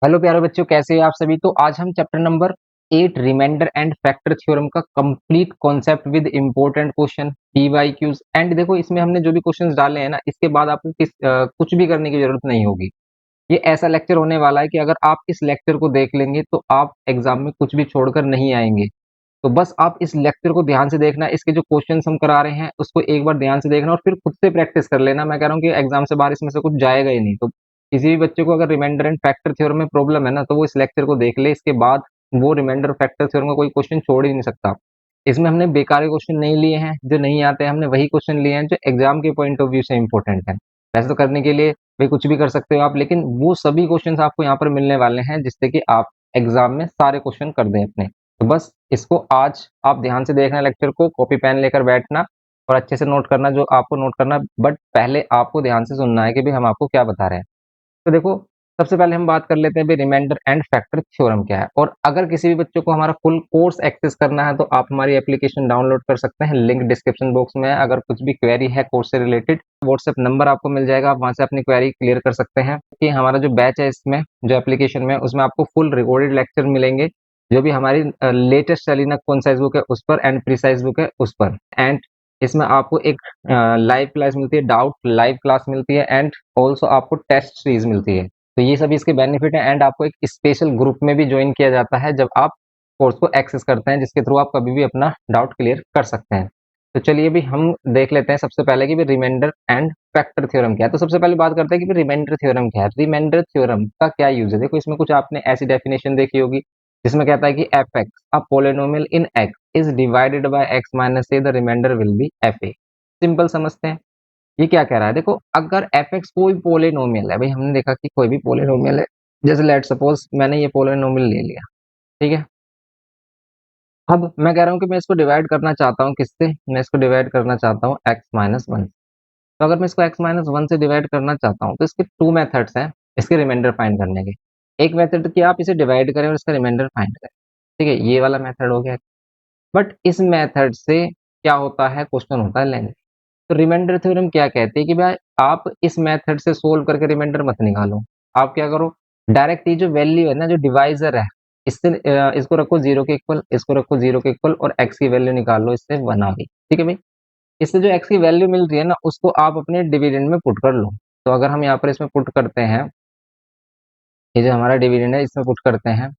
Hello प्यारे बच्चों, कैसे हैं आप सभी। तो आज हम chapter number 8 remainder and factor theorem का complete concept with important question PYQs and देखो इसमें हमने जो भी क्वेश्चंस डाले हैं ना, इसके बाद आपको कुछ भी करने की जरूरत नहीं होगी। ये ऐसा लेक्चर होने वाला है कि अगर आप इस लेक्चर को देख लेंगे तो आप एग्जाम में कुछ भी छोड़कर नहीं आएंगे। तो बस आप इस लेक्चर को ध्यान से देखना, इसके जो क्वेश्चंस हम करा रहे हैं उसको एक बार ध्यान से देखना और फिर खुद से प्रैक्टिस कर लेना। मैं कह रहा हूँ कि एग्जाम से बाहर इसमें से कुछ जाएगा ही नहीं। तो किसी भी बच्चे को अगर रिमाइंडर एंड फैक्टर थ्योरम में प्रॉब्लम है ना, तो वो इस लेक्चर को देख ले, इसके बाद वो रिमाइंडर फैक्टर थ्योरम का कोई क्वेश्चन छोड़ ही नहीं सकता। इसमें हमने बेकार के क्वेश्चन नहीं लिए हैं, जो नहीं आते हैं हमने वही क्वेश्चन लिए हैं जो एग्जाम के पॉइंट ऑफ व्यू से इंपॉर्टेंट है। वैसे तो करने के लिए भाई कुछ भी कर सकते हो आप, लेकिन वो सभी क्वेश्चन आपको यहाँ पर मिलने वाले हैं जिससे कि आप एग्जाम में सारे क्वेश्चन कर दें अपने। तो बस इसको आज आप ध्यान से देखना, लेक्चर को कॉपी पेन लेकर बैठना और अच्छे से नोट करना जो आपको नोट करना, बट पहले आपको ध्यान से सुनना है कि भाई हम आपको क्या बता रहे हैं। तो देखो, सबसे पहले हम बात कर लेते हैं भाई रिमाइंडर एंड फैक्टर थ्योरम क्या है। और अगर किसी भी बच्चों को हमारा फुल कोर्स एक्सेस करना है तो आप हमारी एप्लीकेशन डाउनलोड कर सकते हैं, लिंक डिस्क्रिप्शन बॉक्स में है। अगर कुछ भी क्वेरी है कोर्स से रिलेटेड, व्हाट्सएप नंबर आपको मिल जाएगा, आप वहां से अपनी क्वेरी क्लियर कर सकते हैं। कि हमारा जो बैच है इसमें, जो एप्लीकेशन में, उसमें आपको फुल रिकॉर्डेड लेक्चर मिलेंगे, जो भी हमारी लेटेस्ट सेलिना कॉन्साइज बुक है उस पर एंड प्रिसाइज बुक है उस पर। एंड इसमें आपको एक लाइव क्लास मिलती है, डाउट लाइव क्लास मिलती है, एंड ऑल्सो आपको टेस्ट सीरीज मिलती है। तो ये सभी इसके बेनिफिट है। एंड आपको एक स्पेशल ग्रुप में भी ज्वाइन किया जाता है जब आप कोर्स को एक्सेस करते हैं, जिसके थ्रू आप कभी भी अपना डाउट क्लियर कर सकते हैं। तो चलिए भी हम देख लेते हैं सबसे पहले कि रिमाइंडर एंड फैक्टर थ्योरम क्या है। तो सबसे पहले बात करते हैं कि रिमाइंडर थ्योरम क्या है। रिमाइंडर थ्योरम का क्या यूज है। देखो, इसमें कुछ आपने ऐसी डेफिनेशन देखी होगी जिसमें कहता है कि f x a polynomial in x is divided by x minus a, the remainder will be f a. Simple समझते हैं ये क्या कह रहा है। देखो, अगर एफ एक्स कोई पोलिनोमियल है, भाई हमने देखा कि कोई भी पोलिनोमियल है, जैसे लेट सपोज मैंने ये पोलिनोमियल ले लिया, ठीक है। अब मैं कह रहा हूँ कि मैं इसको डिवाइड करना चाहता हूँ किससे, मैं इसको डिवाइड करना चाहता हूँ एक्स माइनस वन। तो अगर मैं इसको एक्स माइनस वन से डिवाइड करना चाहता हूँ तो इसके टू मेथड्स हैं इसके रिमाइंडर फाइंड करने के। एक मेथड कि आप इसे डिवाइड करें और इसका रिमाइंडर फाइंड करें, ठीक है, ये वाला मेथड हो गया। बट इस मेथड से क्या होता है, क्वेश्चन होता है लेंथ। तो रिमाइंडर थ्योरम क्या कहते हैं कि भाई आप इस मेथड से सोल्व करके रिमाइंडर मत निकालो। आप क्या करो, डायरेक्ट ये जो वैल्यू है ना, जो डिवाइजर है, इससे इसको रखो जीरो के इक्वल, इसको रखो जीरो के इक्वल, और एक्स की वैल्यू निकाल लो इससे वन आ गई, ठीक है भाई। इससे जो एक्स की वैल्यू मिल रही है ना, उसको आप अपने डिविडेंड में पुट कर लो। तो अगर हम यहाँ पर इसमें पुट करते हैं, ये जो हमारा डिविडेंड है इसमें पुट करते हैं,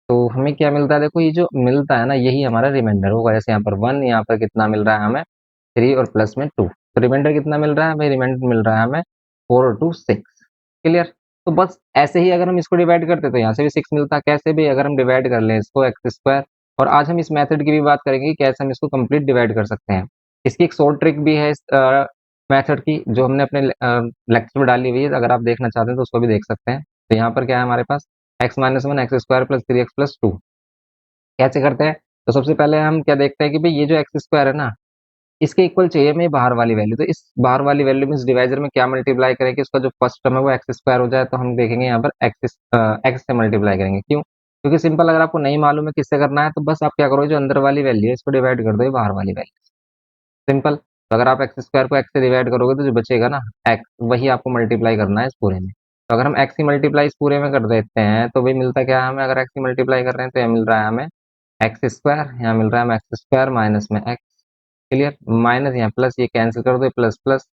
तो हमें क्या मिलता है। देखो, ये जो मिलता है ना, यही हमारा रिमाइंडर होगा। जैसे यहाँ पर वन, यहाँ पर कितना मिल रहा है हमें, थ्री, और प्लस में टू। तो रिमाइंडर कितना मिल रहा है भाई, रिमाइंडर मिल रहा है हमें फोर और टू सिक्स। क्लियर। तो बस ऐसे ही अगर हम इसको डिवाइड करते तो यहाँ से भी सिक्स मिलता। कैसे भी, अगर हम डिवाइड कर लें इसको एक्स स्क्वायर। और आज हम इस मेथड की भी बात करेंगे कि कैसे हम इसको कंप्लीट डिवाइड कर सकते हैं। इसकी एक शॉर्ट ट्रिक भी है इस मेथड की, जो हमने अपने लेक्चर में डाली हुई है। अगर आप देखना चाहते हैं तो उसको भी देख सकते हैं। तो यहाँ पर क्या है हमारे पास, X minus one X square plus three X plus two. कैसे करते हैं, तो सबसे पहले हम क्या देखते हैं कि भाई ये जो एक्स स्क्वायर है ना, इसके इक्वल चाहिए हमें बाहर वाली वैल्यू। तो इस बाहर वाली वैल्यू में इस डिवाइजर में क्या मल्टीप्लाई करें कि उसका जो फर्स्ट टर्म है वो एक्स स्क्वायर हो जाए। तो हम देखेंगे यहाँ पर एक्स से मल्टीप्लाई करेंगे। क्यों, क्योंकि सिंपल, अगर आपको नहीं मालूम है किससे करना है तो बस आप क्या करो, जो अंदर वाली वैल्यू है इसको डिवाइड कर दो ये बाहर वाली वैल्यू। सिंपल। तो अगर आप एक्स स्क्वायर को एक्स से डिवाइड करोगे तो जो बचेगा ना एक्स, वही आपको मल्टीप्लाई करना है इस पूरे में। तो अगर हम एक्स की मल्टीप्लाई इस पूरे में कर देते हैं तो भाई मिलता क्या है हमें, अगर एक्स की मल्टीप्लाई कर रहे हैं तो यह मिल रहा है हमें एक्स स्क्वायर, यहाँ मिल रहा है हमें एक्स स्क्वायर माइनस में एक्स। क्लियर। माइनस यहाँ प्लस, ये कैंसिल कर दो, प्लस प्लस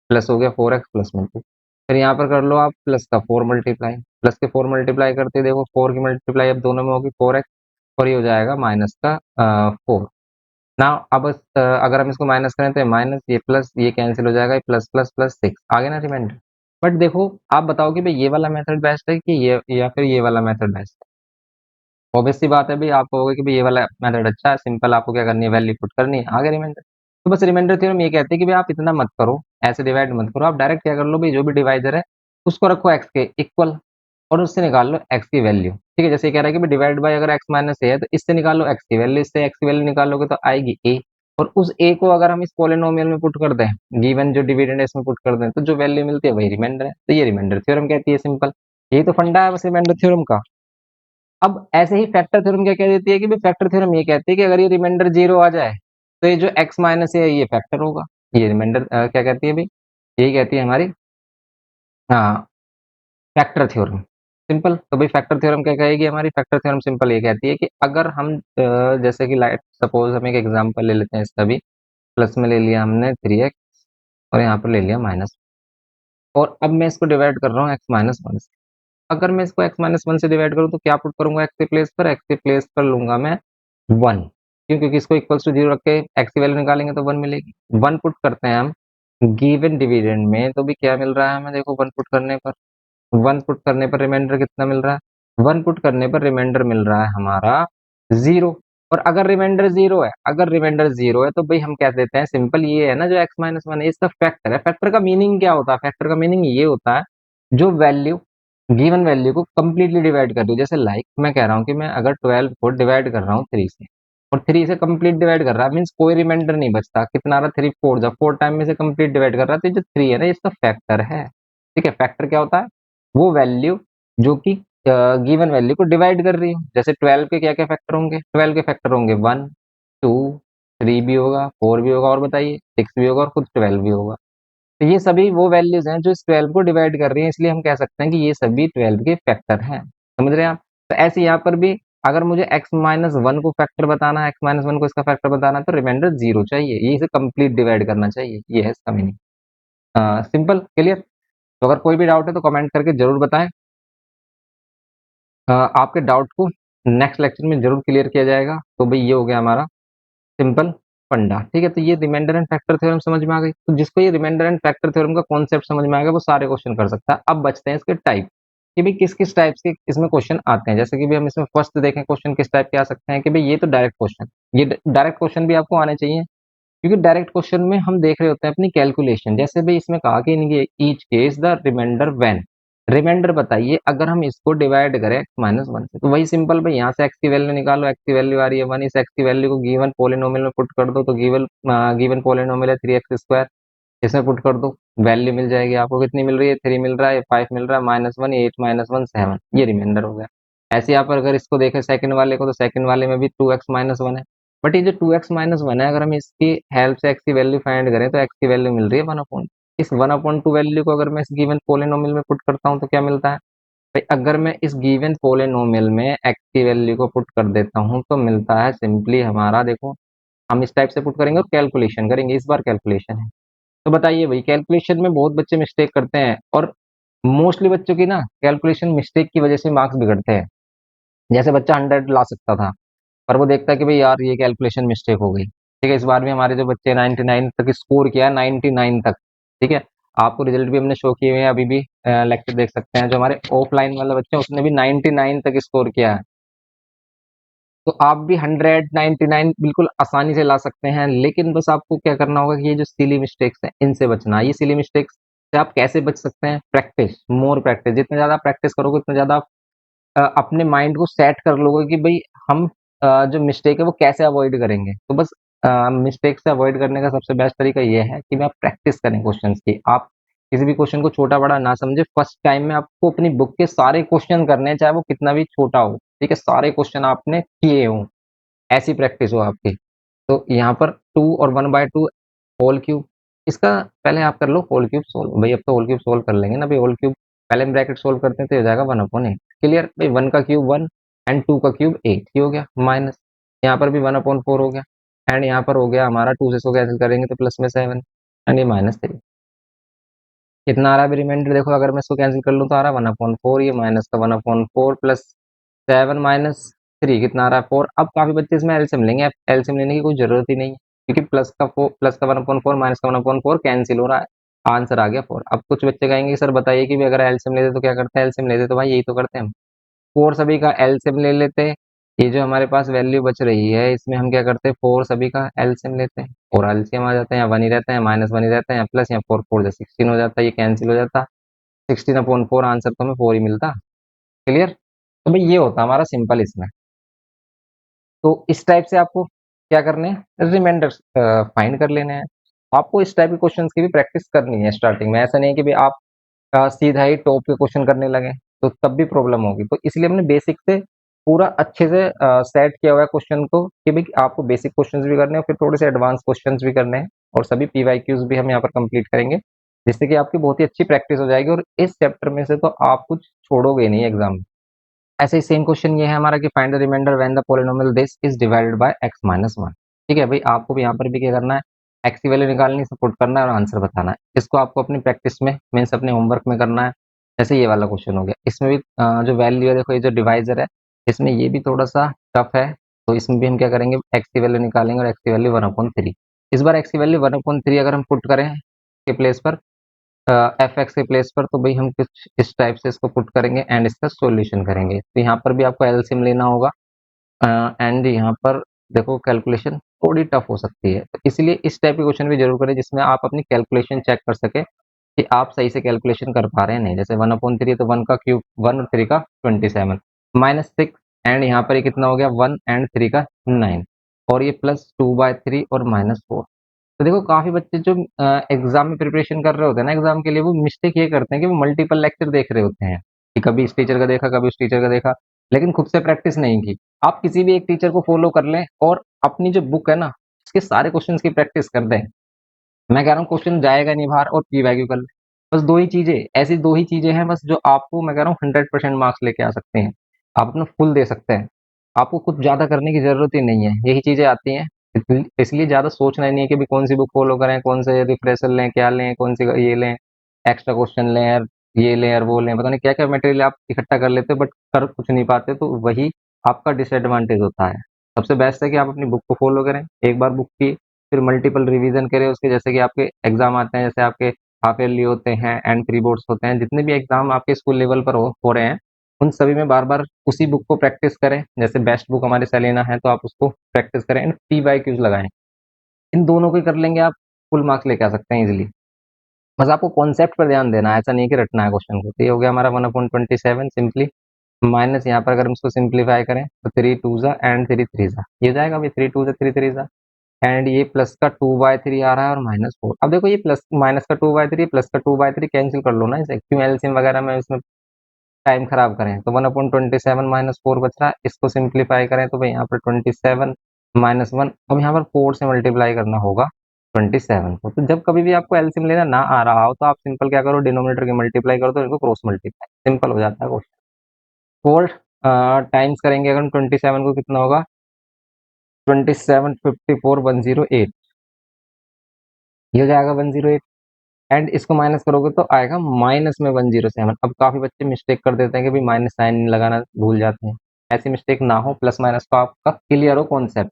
प्लस हो गया फोर एक्स प्लस में टू। फिर यहाँ पर कर लो आप प्लस का फोर मल्टीप्लाई, प्लस के फोर मल्टीप्लाई करते देखो, फोर की मल्टीप्लाई अब दोनों में होगी फोर एक्स, और ये हो जाएगा माइनस का फोर ना। अब अगर हम इसको माइनस करें तो ये माइनस, ये प्लस, ये कैंसिल हो जाएगा, ये प्लस प्लस प्लस सिक्स आगे ना रिमाइंडर। बट देखो, आप बताओ कि भाई ये वाला मेथड बेस्ट है कि ये, या फिर ये वाला मेथड बेस्ट है। ऑब्वियस सी बात है भाई, आप कहोगे कि भाई ये वाला मेथड अच्छा है, सिंपल, आपको क्या करनी है, वैल्यू पुट करनी है, आगे रिमाइंडर। तो बस रिमाइंडर थ्योरम ये कहते हैं कि भाई आप इतना मत करो, ऐसे डिवाइड मत करो, आप डायरेक्ट क्या कर लो भाई, जो भी डिवाइजर है उसको रखो एक्स के इक्वल, और उससे निकाल लो एक्स की वैल्यू। ठीक है, जैसे ये कह रहा है कि भाई डिवाइड बाय अगर एक्स माइनस ए है तो इससे निकालो एक्स की वैल्यू, इससे एक्स की वैल्यू निकालोगे तो आएगी ए। और उस ए को अगर हम इस पोलिनोमियल में पुट कर दें, गिवन जो डिविडेंड है इसमें पुट कर दें, तो जो वैल्यू मिलती है वही रिमाइंडर है। तो ये रिमाइंडर थ्योरम कहती है, सिंपल। यही तो फंडा है बस रिमाइंडर थ्योरम का। अब ऐसे ही फैक्टर थ्योरम क्या कह देती है कि भाई फैक्टर थ्योरम ये कहती है कि अगर ये रिमाइंडर जीरो आ जाए तो ये जो एक्स माइनस है ये फैक्टर होगा। ये रिमाइंडर क्या कहती है भाई, यही कहती है हमारी, हाँ, फैक्टर थ्योरम। सिंपल। तो भाई फैक्टर थ्योरम क्या कहेगी हमारी? फैक्टर थ्योरम सिंपल ये कहती है कि अगर हम जैसे कि लाइट सपोज हम एक एग्जांपल ले लेते हैं इसका भी, प्लस में ले लिया हमने 3x और यहाँ पर ले लिया माइनस, और अब मैं इसको डिवाइड कर रहा हूँ x-1 से। अगर मैं इसको x-1 से डिवाइड करूँ तो क्या पुट करूंगा x के प्लेस पर? x के प्लेस पर लूंगा मैं 1। क्यों? क्योंकि इसको इक्वल्स टू 0 रख के x की वैल्यू निकालेंगे तो 1 मिलेगी। 1 पुट करते हैं हम गिवन डिविडेंड में, तो भी क्या मिल रहा है हमें? देखो 1 पुट करने पर, 1 पुट करने पर रिमाइंडर कितना मिल रहा है? 1 पुट करने पर रिमाइंडर मिल रहा है हमारा 0। और अगर रिमाइंडर 0 है, अगर रिमाइंडर 0 है तो भाई हम क्या देते हैं? सिंपल ये है ना, जो x-1 है इसका फैक्टर है। फैक्टर का मीनिंग क्या होता है? फैक्टर का मीनिंग ये होता है जो वैल्यू गिवन वैल्यू को कंप्लीटली डिवाइड कर दो। जैसे लाइक मैं कह रहा हूँ कि मैं अगर 12 को डिवाइड कर रहा हूँ 3 से, और 3 से कंप्लीट डिवाइड कर रहा है, मीन्स कोई रिमाइंडर नहीं बचता। कितना आ रहा? 3 4 जा 4 टाइम में से कंप्लीट डिवाइड कर रहा है, तो ये जो 3 है ना इसका फैक्टर है। ठीक है, फैक्टर क्या होता है? वो वैल्यू जो कि गिवन वैल्यू को डिवाइड कर रही हो। जैसे 12 के क्या क्या फैक्टर होंगे? 12 के फैक्टर होंगे 1 2 3 भी होगा, 4 भी होगा, और बताइए 6 भी होगा, और खुद 12 भी होगा। तो ये सभी वो वैल्यूज हैं जो इस 12 को डिवाइड कर रही हैं, इसलिए हम कह सकते हैं कि ये सभी 12 के फैक्टर हैं। समझ रहे हैं आप? तो ऐसे यहाँ पर भी अगर मुझे x-1 को फैक्टर बताना है, x-1 को इसका फैक्टर बताना है, तो रिमाइंडर 0 चाहिए, ये इसे कंप्लीट डिवाइड करना चाहिए। ये है इसका मीनिंग। Simple, clear? तो अगर कोई भी डाउट है तो कमेंट करके जरूर बताएं। आपके डाउट को नेक्स्ट लेक्चर में जरूर क्लियर किया जाएगा। तो भाई ये हो गया हमारा सिंपल फंडा। ठीक है, तो ये रिमाइंडर एंड फैक्टर थ्योरम समझ में आ गई। तो जिसको ये रिमाइंडर एंड फैक्टर थ्योरम का कॉन्सेप्ट समझ में आ गया वो सारे क्वेश्चन कर सकता है। अब बचते हैं इसके टाइप, कि भाई किस किस टाइप के इसमें क्वेश्चन आते हैं। जैसे कि भाई हम इसमें फर्स्ट देखें क्वेश्चन किस टाइप के आ सकते हैं, कि भाई ये तो डायरेक्ट क्वेश्चन, ये डायरेक्ट क्वेश्चन भी आपको आने चाहिए, क्योंकि डायरेक्ट क्वेश्चन में हम देख रहे होते हैं अपनी कैलकुलेशन। जैसे भाई इसमें कहा कि in each case the remainder when, remainder बताइए अगर हम इसको डिवाइड करें x-1 से। तो वही सिंपल भाई, यहाँ से x की वैल्यू निकालो, x की वैल्यू आ रही है 1, इस x की वैल्यू को गिवन पोलिनोमियल में पुट कर दो, तो गिवन गिवन पोलिनोमियल है 3x², इसमें पुट कर दो, वैल्यू मिल जाएगी आपको। कितनी मिल रही है? 3 मिल रहा है, 5 मिल रहा है, -1 8 -1 7, ये रिमाइंडर हो गया। ऐसे यहाँ पर अगर इसको देखें सेकंड वाले को, तो सेकंड वाले में भी 2x-1 है, बट ये जो 2x-1 है, अगर हम इसकी हेल्प से x की वैल्यू फाइंड करें तो x की वैल्यू मिल रही है 1/2। इस 1/2 वैल्यू को अगर मैं इस गिवन पोलिनोमियल में पुट करता हूँ तो क्या मिलता है भाई? अगर मैं इस गिवन पोलिनोमियल में x की वैल्यू को पुट कर देता हूँ तो मिलता है सिंपली हमारा, देखो हम इस टाइप से पुट करेंगे और कैलकुलेशन करेंगे। इस बार कैलकुलेशन है, तो बताइए भाई कैलकुलेशन में बहुत बच्चे मिस्टेक करते हैं, और मोस्टली बच्चों की ना कैलकुलेशन मिस्टेक की वजह से मार्क्स बिगड़ते हैं। जैसे बच्चा 100 ला सकता था, पर वो देखता है कि भाई यार ये कैलकुलेशन मिस्टेक हो गई। ठीक है, इस बार भी हमारे जो बच्चे 99 तक स्कोर किया है, 99 तक। ठीक है, आपको रिजल्ट भी हमने शो किए हुए हैं, अभी भी लेक्चर देख सकते हैं। जो हमारे ऑफलाइन वाला बच्चा है उसने भी 99 तक स्कोर किया है। तो आप भी 199 बिल्कुल आसानी से ला सकते हैं, लेकिन बस आपको क्या करना होगा कि ये जो सिली मिस्टेक्स हैं इनसे बचना है। ये सिली मिस्टेक्स से आप कैसे बच सकते हैं? Practice, more practice. जितना ज्यादा प्रैक्टिस करोगे उतना ज्यादा अपने माइंड को सेट कर लोगे कि भाई हम जो मिस्टेक है वो कैसे अवॉइड करेंगे। तो बस मिस्टेक से अवॉइड करने का सबसे बेस्ट तरीका ये है कि आप प्रैक्टिस करें क्वेश्चंस की। आप किसी भी क्वेश्चन को छोटा बड़ा ना समझे, फर्स्ट टाइम में आपको अपनी बुक के सारे क्वेश्चन करने हैं, चाहे वो कितना भी छोटा हो। ठीक है, सारे क्वेश्चन आपने किए हों, ऐसी प्रैक्टिस हो आपकी। तो यहाँ पर 2 और 1/2 होल क्यूब, इसका पहले आप कर लो होल क्यूब सोल्व। भाई अब तो होल क्यूब सोल्व कर लेंगे ना भाई। होल क्यूब पहले हम ब्रैकेट सोल्व करते हैं तो हो जाएगा 1/8। क्लियर भाई? 1 का क्यूब 1 एंड 2 का क्यूब 8, ये हो गया माइनस। यहाँ पर भी 1/4 हो गया, एंड यहाँ पर हो गया हमारा 2 से 100 कैंसिल करेंगे तो प्लस में 7, एंड ये -3। कितना आ रहा है रिमाइंडर? देखो अगर मैं इसको कैंसिल कर लूँ तो आ रहा है 1/4, ये माइनस का 1/4 प्लस 7 - 3 कितना आ रहा है 4। अब काफी बच्चे इसमें एलसीएम लेंगे, एलसीएम लेने की कोई जरूरत ही नहीं है, क्योंकि प्लस का 1/4 माइनस का 1/4 कैंसिल हो रहा है, आंसर आ गया 4। अब कुछ बच्चे कहेंगे सर बताइए कि भी अगर एलसीएम लेते तो क्या करते हैं? एलसीएम लेते तो भाई यही तो करते हैं हम, 4 सभी का एलसीएम ले लेते हैं। ये जो हमारे पास वैल्यू बच रही है इसमें हम क्या करते हैं? 4 सभी का एलसीएम लेते हैं, और एलसीएम आ जाते हैं, या 1 ही रहता है, -1 ही रहता है, या प्लस या 4 4 16 हो जाता है, ये कैंसिल हो जाता। 16/4 आंसर तो हमें 4 ही मिलता। क्लियर? तो भाई ये होता है हमारा सिंपल इसमें। तो इस टाइप से आपको क्या करने हैं? रिमाइंडर्स फाइंड कर लेने हैं। आपको इस टाइप के क्वेश्चंस की भी प्रैक्टिस करनी है स्टार्टिंग में। ऐसा नहीं है कि भाई आप सीधा ही टॉप के क्वेश्चन करने लगे तो तब भी प्रॉब्लम होगी। तो इसलिए हमने बेसिक से पूरा अच्छे से सेट किया हुआ है क्वेश्चन को, कि भाई आपको बेसिक क्वेश्चंस भी करने हैं, फिर थोड़े से एडवांस क्वेश्चंस भी करने हैं, और सभी पीवाईक्यूज भी हम यहाँ पर कंप्लीट करेंगे। जिससे कि आपकी बहुत ही अच्छी प्रैक्टिस हो जाएगी और इस चैप्टर में से तो आप कुछ छोड़ोगे नहीं एग्जाम में। ऐसे ही सेम क्वेश्चन ये है हमारा कि find the remainder when the polynomial this is divided by x minus one. ठीक है भाई, आपको भी यहाँ पर भी क्या करना है, x की वैल्यू निकालनी, सपोर्ट करना है और आंसर बताना है। इसको आपको अपनी प्रैक्टिस में मीन्स अपने होमवर्क में करना है। जैसे ये वाला क्वेश्चन हो गया, इसमें भी जो वैल्यू है, देखो ये जो डिवाइजर है, इसमें ये भी थोड़ा सा टफ है। तो इसमें भी हम क्या करेंगे, x की वैल्यू निकालेंगे और x की वैल्यू 1/3। इस बार x की वैल्यू 1/3 अगर हम पुट करें के प्लेस पर, एफ एक्स के प्लेस पर, तो भाई हम कुछ इस टाइप से इसको पुट करेंगे एंड इसका सॉल्यूशन करेंगे। तो यहाँ पर भी आपको एलसीएम लेना होगा एंड यहाँ पर देखो कैलकुलेशन थोड़ी टफ हो सकती है, तो इसलिए इस टाइप के क्वेश्चन भी जरूर करें जिसमें आप अपनी कैलकुलेशन चेक कर सके कि आप सही से कैलकुलेशन कर पा रहे हैं नहीं। जैसे 1/3 तो 1 का क्यूब, 1 और 3 का 27, -6 एंड यहाँ पर ये कितना हो गया, 1 एंड 3 का 9, और ये +2/3 और -4। तो देखो काफी बच्चे जो एग्जाम में प्रिपरेशन कर रहे होते हैं ना एग्जाम के लिए, वो मिस्टेक ये करते हैं कि वो मल्टीपल लेक्चर देख रहे होते हैं कि कभी इस टीचर का देखा, कभी उस टीचर का देखा, लेकिन खुद से प्रैक्टिस नहीं की। आप किसी भी एक टीचर को फॉलो कर लें और अपनी जो बुक है ना, इसके सारे क्वेश्चंस की प्रैक्टिस कर दें। मैं कह रहा हूँ क्वेश्चन जाएगा नहीं बाहर, और पी वैल्यू कर ले। बस दो ही चीजें, ऐसी दो ही चीजें हैं बस, जो आपको मैं कह रहा हूँ 100% मार्क्स लेके आ सकते हैं। आप अपना फुल दे सकते हैं, आपको कुछ ज्यादा करने की जरूरत ही नहीं है, यही चीजें आती हैं। इसलिए ज्यादा सोचना ही नहीं है कि भी कौन सी बुक फॉलो करें, कौन से रिफ्रेशर लें, क्या लें, कौन सी ये लें, एक्स्ट्रा क्वेश्चन लें यार, ये लें यार, वो लें, पता नहीं क्या क्या मटेरियल आप इकट्ठा कर लेते हो बट कर कुछ नहीं पाते, तो वही आपका डिसएडवांटेज होता है। सबसे बेस्ट है कि आप अपनी बुक को फॉलो करें, एक बार बुक की फिर मल्टीपल रिवीजन करें उसके। जैसे कि आपके एग्जाम आते हैं, जैसे आपके हाफ ईयरली होते हैं एंड प्री बोर्ड्स होते हैं, जितने भी एग्जाम आपके स्कूल लेवल पर हो रहे हैं, उन सभी में बार बार उसी बुक को प्रैक्टिस करें। जैसे बेस्ट बुक हमारे सेलेना है, तो आप उसको प्रैक्टिस करें एंड PYQs लगाएं। इन दोनों को ही कर लेंगे आप, फुल मार्क्स लेके आ सकते हैं इजिली। बस आपको कॉन्सेप्ट पर ध्यान देना है, ऐसा नहीं कि रटना है क्वेश्चन को। तो ये हो गया हमारा 1/27 सिंपली, माइनस यहाँ पर अगर हम इसको सिंप्लीफाई करें तो 3 2 जा एंड 3 3 जा, ये जाएगा अभी 3 2 जा 3 3 जा, एंड ये प्लस का 2/3 आ रहा है और -4। अब देखो ये प्लस माइनस का 2/3 प्लस का 2/3 कैंसिल कर लो ना इसे, क्यों एलसीएम वगैरह में इसमें टाइम खराब करें। तो 1/27 -4 बच रहा है, इसको सिंप्लीफाई करें तो भाई यहाँ पर 27 -1, अब यहाँ पर 4 से मल्टीप्लाई करना होगा 27 को। तो जब कभी भी आपको एलसीएम लेना ना आ रहा हो, तो आप सिंपल क्या करो, डिनोमिनेटर की मल्टीप्लाई कर दो, इनको क्रॉस मल्टीप्लाई, सिंपल हो जाता है क्वेश्चन। 4 टाइम्स करेंगे अगर 27 को, कितना होगा, 27 54 108, ये हो जाएगा 108, एंड इसको माइनस करोगे तो आएगा माइनस में 107। अब काफी बच्चे मिस्टेक कर देते हैं कि भाई माइनस साइन लगाना भूल जाते हैं, ऐसी मिस्टेक ना हो, प्लस माइनस का आपका क्लियर हो कॉन्सेप्ट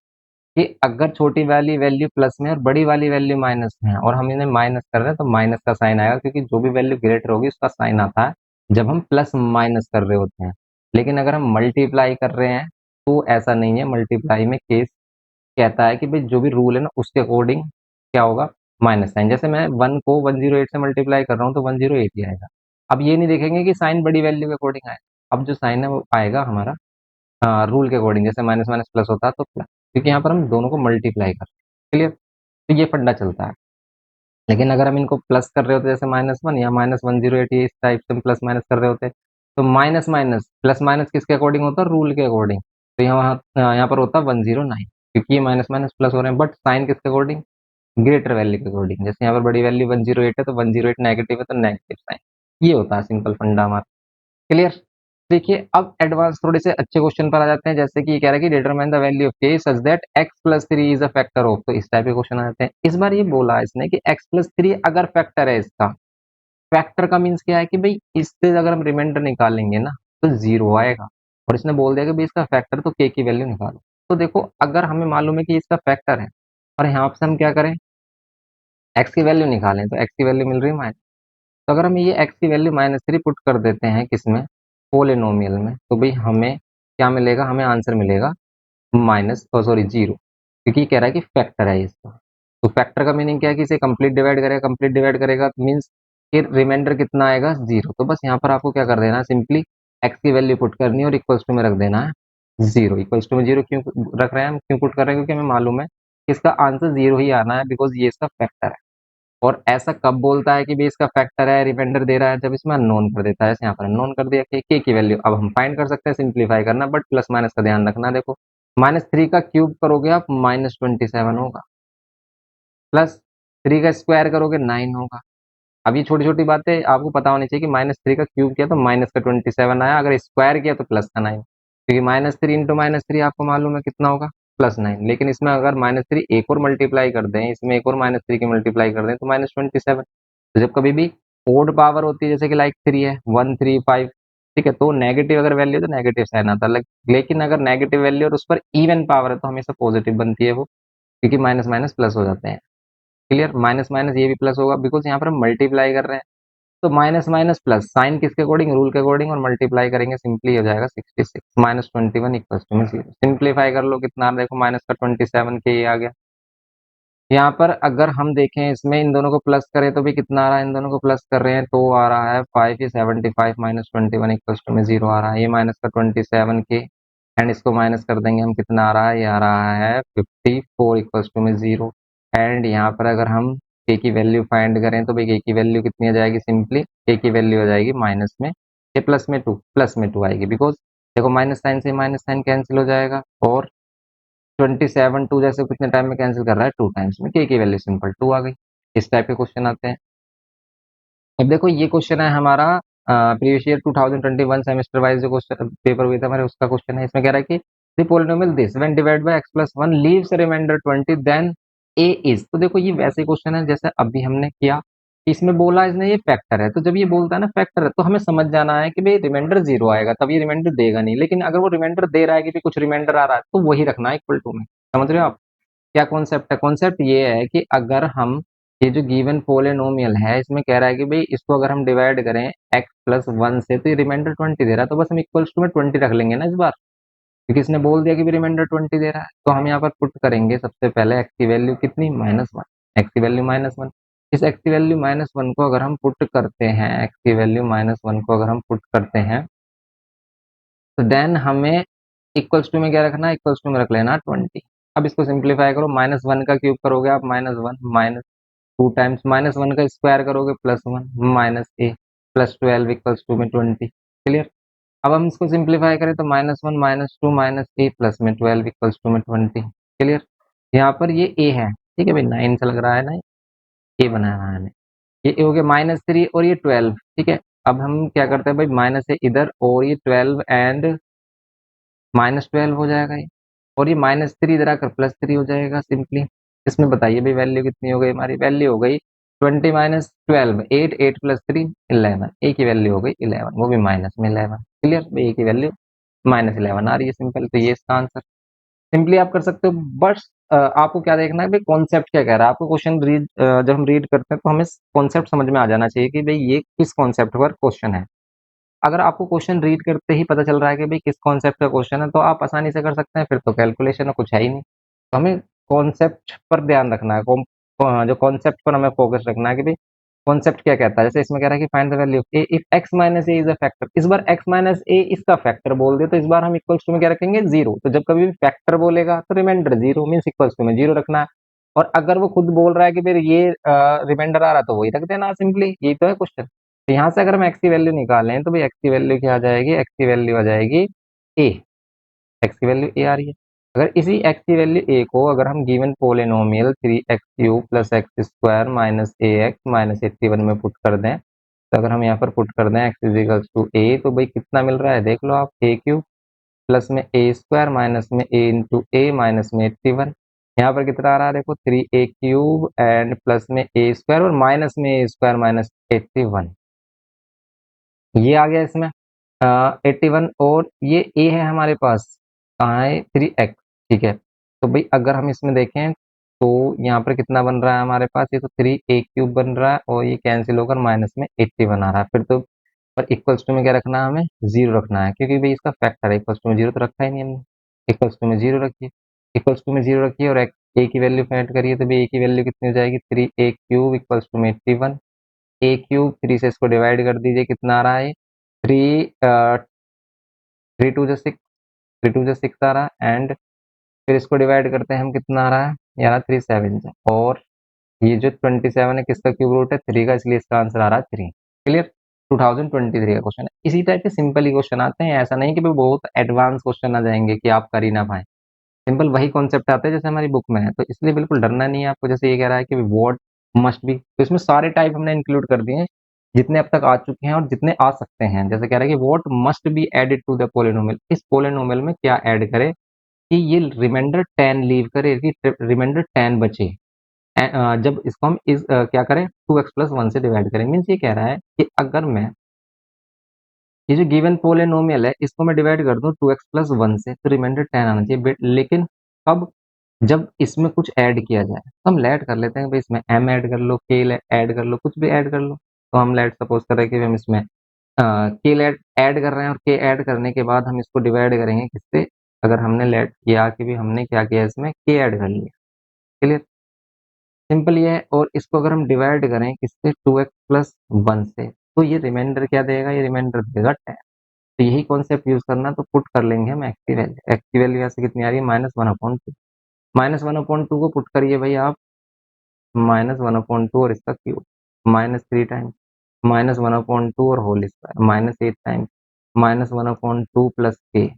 कि अगर छोटी वाली वैल्यू प्लस में और बड़ी वाली वैल्यू माइनस में है और हम इन्हें माइनस कर रहे हैं, तो माइनस का साइन आएगा, क्योंकि जो भी वैल्यू ग्रेटर होगी उसका साइन आता है जब हम प्लस माइनस कर रहे होते हैं। लेकिन अगर हम मल्टीप्लाई कर रहे हैं तो ऐसा नहीं है, मल्टीप्लाई में केस कहता है कि भाई जो भी रूल है ना उसके अकॉर्डिंग क्या होगा, माइनस साइन। जैसे मैं 1 को 108 से मल्टीप्लाई कर रहा हूँ तो 108 ही आएगा। अब ये नहीं देखेंगे कि साइन बड़ी वैल्यू के अकॉर्डिंग आएगा, अब जो साइन है वो आएगा हमारा रूल के अकॉर्डिंग, जैसे माइनस माइनस प्लस होता है तो प्लस, क्योंकि यहाँ पर हम दोनों को मल्टीप्लाई कर रहे हैं। क्लियर, तो ये फंडा चलता है। लेकिन अगर हम इनको प्लस कर रहे होते, जैसे -1 या -108, ये इस टाइप से हम प्लस माइनस कर रहे होते, तो माइनस माइनस प्लस माइनस किसके अकॉर्डिंग होता है, रूल के अकॉर्डिंग। तो यहाँ पर होता है 109, क्योंकि ये माइनस माइनस प्लस हो रहे हैं, बट साइन किसके अकॉर्डिंग, ग्रेटर वैल्यू के अकॉर्डिंग। जैसे यहाँ पर बड़ी वैल्यू 108 है तो 108 नेगेटिव है तो नेगेटिव साइन। ये होता है सिंपल फंडा हमारा। क्लियर। देखिए अब एडवांस थोड़े से अच्छे क्वेश्चन पर आ जाते हैं, जैसे कि ये कह रहा है कि determine the value of k such that x+3 is a factor of, तो इस टाइप के क्वेश्चन आ जाते हैं। इस बार ये बोला है इसने कि x+3 अगर फैक्टर है इसका, फैक्टर का मीन्स क्या है कि भाई इससे अगर हम रिमाइंडर निकालेंगे ना तो जीरो आएगा, और इसने बोल दिया कि भाई इसका फैक्टर तो k की वैल्यू निकालो। तो देखो अगर हमें मालूम है कि इसका फैक्टर है और यहाँ से हम क्या करें, x की वैल्यू निकालें, तो x की वैल्यू मिल रही है माइनस, तो अगर हम ये x की वैल्यू -3 पुट कर देते हैं किसमें, पोलिनोमियल में, तो भाई हमें क्या मिलेगा, हमें आंसर मिलेगा माइनस सॉरी जीरो, क्योंकि ये कह रहा है कि फैक्टर है इसका। तो फैक्टर का मीनिंग क्या है कि इसे कंप्लीट डिवाइड करेगा, कंप्लीट डिवाइड करेगा मीन्स कि रिमाइंडर कितना आएगा, जीरो। तो बस यहाँ पर आपको क्या कर देना है, सिंपली x की वैल्यू पुट करनी है और इक्वल्स टू में रख देना है जीरो। इक्वल्स टू में जीरो क्यों रख रहे हैं हम, क्यों पुट कर रहे हैं, क्योंकि हमें मालूम है कि इसका आंसर जीरो ही आना है, बिकॉज ये इसका फैक्टर है। और ऐसा कब बोलता है कि भी इसका फैक्टर है, रिमाइंडर दे रहा है, जब इसमें अननोन कर देता है। जैसे यहाँ पर अननोन कर दिया कि k की वैल्यू अब हम फाइंड कर सकते हैं, सिंप्लीफाई करना, बट प्लस माइनस का ध्यान रखना। देखो -3 का क्यूब करोगे आप -27 होगा, +3 का स्क्वायर करोगे 9 होगा, अब ये छोटी छोटी बातें आपको पता होनी चाहिए कि -3 का क्यूब किया तो -27 आया, अगर स्क्वायर किया तो +9, क्योंकि -3 इंटू -3 आपको मालूम है कितना होगा, +9। लेकिन इसमें अगर -3 एक और मल्टीप्लाई कर दें, इसमें एक और -3 की मल्टीप्लाई कर दें तो -27। तो जब कभी भी ओड पावर होती है, जैसे कि लाइक 3 है, 1 3 5, ठीक है, तो नेगेटिव अगर वैल्यू है तो नेगेटिव साइन आता है, लेकिन अगर नेगेटिव वैल्यू और उस पर इवन पावर है तो हमेशा पॉजिटिव बनती है वो, क्योंकि माइनस माइनस प्लस हो जाते हैं। क्लियर, माइनस माइनस ये भी प्लस होगा, बिकॉज यहाँ पर हम मल्टीप्लाई कर रहे हैं। तो माइनस माइनस प्लस, साइन किसके अकॉर्डिंग, रूल के अकॉर्डिंग, और मल्टीप्लाई करेंगे सिंपली हो जाएगा 66 -21 इक्वल टू में 0। सिंप्लीफाई कर लो, कितना देखो, माइनस का 27 के ये आ गया। यहाँ पर अगर हम देखें इसमें इन दोनों को प्लस करें तो भी कितना आ रहा है, इन दोनों को प्लस कर रहे हैं तो आ रहा है 5 -21 इक्वल टू में 0 आ रहा है, ये माइनस का 27 के, एंड इसको माइनस कर देंगे हम, कितना आ रहा है, ये आ रहा है 54 इक्वल टू में 0। एंड यहाँ पर अगर हम के की वैल्यू फाइंड करें तो भाई के की वैल्यू कितनी आ जाएगी, सिंपली के की वैल्यू आ जाएगी माइनस में, ये प्लस में 2 आएगी, बिकॉज देखो माइनस साइन से माइनस साइन कैंसिल हो जाएगा, और 27 2 जैसे कितने टाइम में कैंसिल कर रहा है, 2 टाइम्स में, के की वैल्यू सिंपल 2 आ गई। इस टाइप के क्वेश्चन आते हैं। अब देखो ये क्वेश्चन है हमारा प्रीवियस ईयर 2021 सेमेस्टर वाइज जो क्वेश्चन पेपर हुए थे हमारे, उसका क्वेश्चन है। इसमें कह रहा है कि the polynomial this when divide by x plus 1 leaves remainder 20 then a is. तो देखो ये वैसे क्वेश्चन है जैसे अभी हमने किया, इसमें बोला इसने ये फैक्टर है, तो जब ये बोलता है ना फैक्टर है तो हमें समझ जाना है कि भाई रिमाइंडर 0 आएगा, तब ये रिमाइंडर देगा नहीं, लेकिन अगर वो रिमाइंडर दे रहा है कि भाई कुछ रिमाइंडर आ रहा है तो वही रखना है इक्वल टू में। समझ रहे हो आप क्या कॉन्सेप्ट है? कॉन्सेप्ट ये है कि अगर हम ये जो गिवन पोलिनोमियल है इसमें कह रहा है कि भाई इसको अगर हम डिवाइड करें x प्लस 1 से तो ये रिमाइंडर 20 दे रहा है, तो बस हम इक्वल्स टू में 20 रख लेंगे ना इस बार, क्योंकि इसने बोल दिया कि भी रिमाइंडर 20 दे रहा है। तो हम यहाँ पर पुट करेंगे सबसे पहले x की वैल्यू कितनी, -1, x की वैल्यू -1। इस x की वैल्यू -1 को अगर हम पुट करते हैं, x की वैल्यू -1 को अगर हम पुट करते हैं तो देन हमें इक्वल्स टू में क्या रखना है, इक्वल्स टू में रख लेना 20। अब इसको सिंप्लीफाई करो, -1 का क्यूब करोगे आप -1, -2 टाइम्स -1 का स्क्वायर करोगे +1 -a +12 इक्वल्स टू में 20। क्लियर। अब हम इसको सिंप्लीफाई करें तो -1 -2 -a प्लस में 12 इक्वल्स टू में 20। क्लियर। यहाँ पर ये a है, ठीक है भाई, 9 से लग रहा है ना, a बनाया है हमें, ये a हो गया -3 और ये 12, ठीक है। अब हम क्या करते हैं भाई, माइनस है इधर और ये 12 एंड -12 हो जाएगा ये, और ये -3 इधर आकर +3 हो जाएगा सिंपली। इसमें बताइए भाई वैल्यू कितनी हो गई, हमारी वैल्यू हो गई 20 -12, 8 8 + 3 11, ए की वैल्यू हो गई 11, वो भी माइनस में 11। क्लियर, भाई ए की वैल्यू -11 आ रही है सिंपल, तो ये इसका आंसर सिंपली आप कर सकते हो। बस आपको क्या देखना है भाई, कॉन्सेप्ट क्या कह रहा है आपको, क्वेश्चन रीड जब हम रीड करते हैं तो हमें कॉन्सेप्ट समझ में आ जाना चाहिए कि भाई ये किस कॉन्सेप्ट पर क्वेश्चन है। अगर आपको क्वेश्चन रीड करते ही पता चल रहा है कि भाई किस कॉन्सेप्ट का क्वेश्चन है तो आप आसानी से कर सकते हैं, फिर तो कैलकुलेशन कुछ है ही नहीं। तो हमें कॉन्सेप्ट पर ध्यान रखना है, जो कॉन्सेप्ट पर हमें फोकस रखना है कि भाई कॉन्सेप्ट क्या कहता है। जैसे इसमें कह रहा है कि find the value of A if x minus A is a factor, इस बार x माइनस ए इसका फैक्टर बोल दे तो इस बार हम इक्वल्स टू में क्या रखेंगे, 0। तो जब कभी भी फैक्टर बोलेगा तो रिमाइंडर 0 मीन्स इक्वल्स टू में 0 रखना है। और अगर वो खुद बोल रहा है कि फिर ये रिमाइंडर आ रहा तो वही रख देना सिंपली, यही तो है क्वेश्चन। तो यहाँ से अगर हम x की वैल्यू निकालें तो भाई x की वैल्यू क्या आ जाएगी, x की वैल्यू आ जाएगी a, x की वैल्यू a आ रही है। अगर इसी x की वैल्यू a को अगर हम given polynomial 3x³ + x² - ax - 81 में पुट कर दें, तो अगर हम यहाँ पर पुट कर दें x = a तो भाई कितना मिल रहा है देख लो आप, a³ प्लस में a² माइनस में a इंटू a माइनस में 81। यहाँ पर कितना आ रहा है देखो, 3a³ एंड प्लस में a² और माइनस में a² माइनस 81, ये आ गया इसमें 81। और ये a है हमारे पास, कहाँ है, 3x, ठीक है। तो भाई अगर हम इसमें देखें तो यहाँ पर कितना बन रहा है हमारे पास, ये तो 3a³ बन रहा है और ये कैंसिल होकर माइनस में 81 आ रहा है। फिर तो पर इक्वल्स टू में क्या रखना है, हमें 0 रखना है, क्योंकि भाई इसका फैक्टर है, इक्वल्स टू में 0 तो रखा ही नहीं हमने, इक्वल्स टू में 0 रखिए, इक्वल्स टू में 0 रखिए और a की वैल्यू फाइंड करिए, तो भाई a की वैल्यू कितनी हो जाएगी, 3a³ इक्वल्स टू में 81, a³ 3 से इसको डिवाइड कर दीजिए, कितना आ रहा है, 3 3 2 जो 6, 3 2 जो 6 आ रहा है, एंड फिर इसको डिवाइड करते हैं हम, कितना आ रहा है यार, 3 7 और ये जो 27 है किसका क्यूब रूट है, 3 का, इसलिए इसका आंसर आ रहा है 3। क्लियर, 2023 का क्वेश्चन है। इसी टाइप के सिंपल ही क्वेश्चन आते हैं, ऐसा नहीं कि भाई बहुत एडवांस क्वेश्चन आ जाएंगे कि आप कर ही ना पाए, सिंपल वही कॉन्सेप्ट आते हैं जैसे हमारी बुक में है, तो इसलिए बिल्कुल डरना नहीं है आपको। जैसे ये कह रहा है कि व्हाट मस्ट बी, तो इसमें सारे टाइप हमने इंक्लूड कर दिए हैं जितने अब तक आ चुके हैं और जितने आ सकते हैं। जैसे कह रहा है कि what must be added to the polynomial, इस पोलिनोमियल में क्या ऐड करे कि ये रिमाइंडर 10 लीव करे, कि रिमाइंडर 10 बचे। जब इसको हम क्या करें 2x+1 से डिवाइड करें, मीन्स ये कह रहा है कि अगर मैं ये जो गिवन पोलिनोमियल है इसको मैं डिवाइड कर दूं 2x+1 से तो रिमाइंडर 10 आना चाहिए, लेकिन अब जब इसमें कुछ ऐड किया जाए तो हम लेट कर लेते हैं भाई, इसमें m ऐड कर लो, k ऐड कर लो, कुछ भी ऐड कर लो। तो हम लेट सपोज कर रहे हैं कि हम इसमें k ऐड कर रहे हैं और k ऐड करने के बाद हम इसको डिवाइड करेंगे किससे, अगर हमने लेट किया कि भी हमने क्या किया इसमें k ऐड कर लिया। क्लियर, सिंपल ये है। और इसको अगर हम डिवाइड करें किससे 2x+1 से तो ये रिमाइंडर क्या देगा, ये रिमाइंडर देगा 10। तो यही कॉन्सेप्ट यूज करना, तो पुट कर लेंगे हम एक्स की वैल्यू। एक्स की वैल्यू यहाँ से कितनी आ रही है -1/2, -1/2 को पुट करिए भाई आप, -1/2 और इसका क्यूब -3 टाइम्स -1/2 और होल स्क्वायर -8 टाइम्स -1/2 प्लस के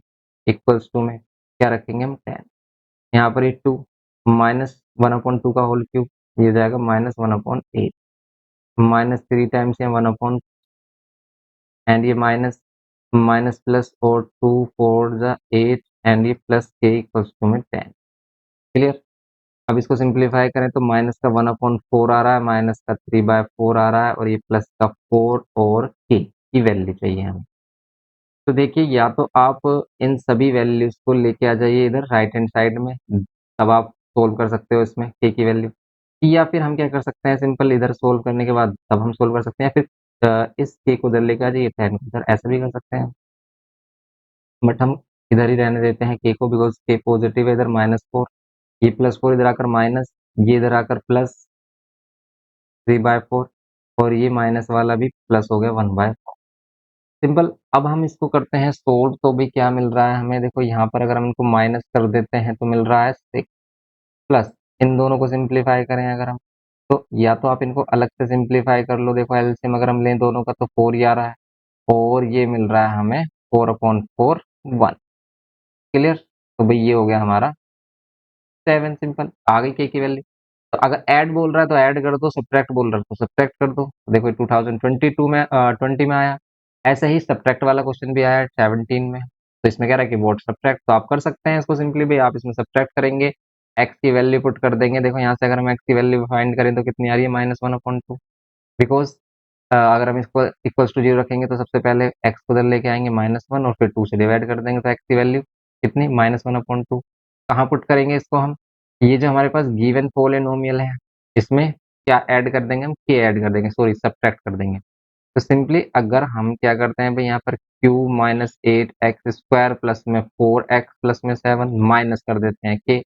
इक्वल्स टू में क्या रखेंगे हम 10। यहाँ पर ये 2 -1/2 का होल क्यूब ये हो जाएगा -1/8 -3 टाइम्स या 1 एंड ये माइनस माइनस प्लस और 2 4 8 एंड ये प्लस के इक्वल्स टू में 10। क्लियर, अब इसको सिंप्लीफाई करें तो माइनस का 1/4 आ रहा है, माइनस का 3/4 आ रहा है और ये प्लस का 4 और के की वैल्यू चाहिए हमें। तो देखिए या तो आप इन सभी वैल्यूज को लेके आ जाइए इधर राइट हैंड साइड में, तब आप सोल्व कर सकते हो इसमें के की वैल्यू, या फिर हम क्या कर सकते हैं सिंपल इधर सोल्व करने के बाद तब हम सोल्व कर सकते हैं, या फिर इस के को इधर लेके आ जाइए 10 को इधर, ऐसा भी कर सकते हैं। बट हम इधर ही रहने देते हैं के को, बिकॉज के पॉजिटिव है इधर -4, ये +4 इधर आकर माइनस, ये इधर आकर +3/4 और ये माइनस वाला भी प्लस हो गया 1/4। सिंपल, अब हम इसको करते हैं सोल्व, तो भी क्या मिल रहा है हमें, देखो यहाँ पर अगर हम इनको माइनस कर देते हैं तो मिल रहा है 6 प्लस, इन दोनों को सिंप्लीफाई करें अगर हम, तो या तो आप इनको अलग से सिंप्लीफाई कर लो, देखो एलसीएम अगर हम लें दोनों का तो 4 ही आ रहा है और ये मिल रहा है हमें 4/4 1। क्लियर, तो भाई ये हो गया हमारा 7, सिंपल आ गई के की वैल्यू। तो अगर ऐड बोल रहा है तो ऐड कर दो, सब्ट्रैक्ट बोल रहा है तो सब्ट्रैक्ट कर दो। देखो 2022 में 20 में आया, ऐसे ही सब्ट्रैक्ट वाला क्वेश्चन भी आया 17 में। तो इसमें कह रहा है कि वोट सब्ट्रैक्ट, तो आप कर सकते हैं इसको सिंपली भी, आप इसमें सब्ट्रैक्ट करेंगे, एक्स की वैल्यू पुट कर देंगे। देखो यहाँ से अगर हम एक्स की वैल्यू फाइंड करें तो कितनी आ रही है -1/2, बिकॉज अगर हम इसको इक्वल्स टू 0 रखेंगे तो सबसे पहले एक्स को उधर लेके आएंगे -1 और फिर 2 से डिवाइड कर देंगे, तो एक्स की वैल्यू कितनी -1/2। कहाँ पुट करेंगे इसको हम, ये जो हमारे पास गिवन पोलिनोमियल है इसमें क्या ऐड कर देंगे हम, के ऐड कर देंगे, सॉरी सब्ट्रैक्ट कर देंगे। तो सिंपली अगर हम क्या करते हैं भाई यहाँ पर क्यू -8x² प्लस में 4x प्लस में 7 माइनस कर देते हैं के।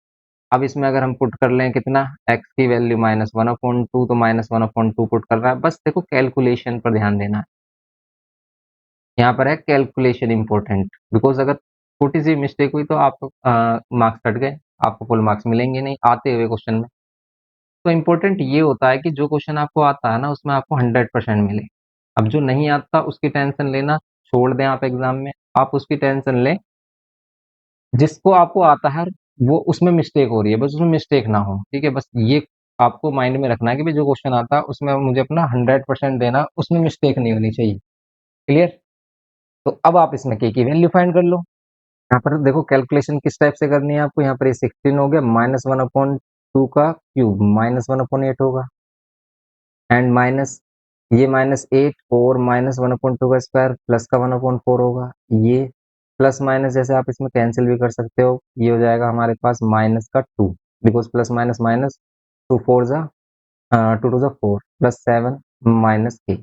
अब इसमें अगर हम पुट कर लें कितना, x की वैल्यू -1/2, तो -1/2 पुट कर रहा है। बस देखो कैलकुलेशन पर ध्यान देना है, यहाँ पर है कैलकुलेशन इंपॉर्टेंट, बिकॉज अगर छोटी सी मिस्टेक हुई तो आपको मार्क्स कट गए, आपको फुल मार्क्स मिलेंगे नहीं आते हुए क्वेश्चन में। तो इम्पोर्टेंट ये होता है कि जो क्वेश्चन आपको आता है ना उसमें आपको 100% मिले। अब जो नहीं आता उसकी टेंशन लेना छोड़ दें आप एग्जाम में, आप उसकी टेंशन लें जिसको आपको आता है, वो उसमें मिस्टेक हो रही है बस उसमें मिस्टेक ना हो, ठीक है। बस ये आपको माइंड में रखना है कि भाई जो क्वेश्चन आता है उसमें मुझे अपना 100% देना, उसमें मिस्टेक नहीं होनी चाहिए। क्लियर, तो अब आप इसमें के की वैल्यू फाइंड कर लो। यहाँ पर देखो कैलकुलेशन किस टाइप से करनी है आपको, यहाँ पर ये 16 हो गया, -1/2 का क्यूब -1/8 होगा, एंड माइनस ये -8 और -1/2 का स्क्वायर प्लस का 1/4 होगा। ये प्लस माइनस जैसे आप इसमें कैंसिल भी कर सकते हो, ये हो जाएगा हमारे पास माइनस का 2, बिकॉज प्लस माइनस माइनस 2 टू ज़ा 4 plus 7 minus k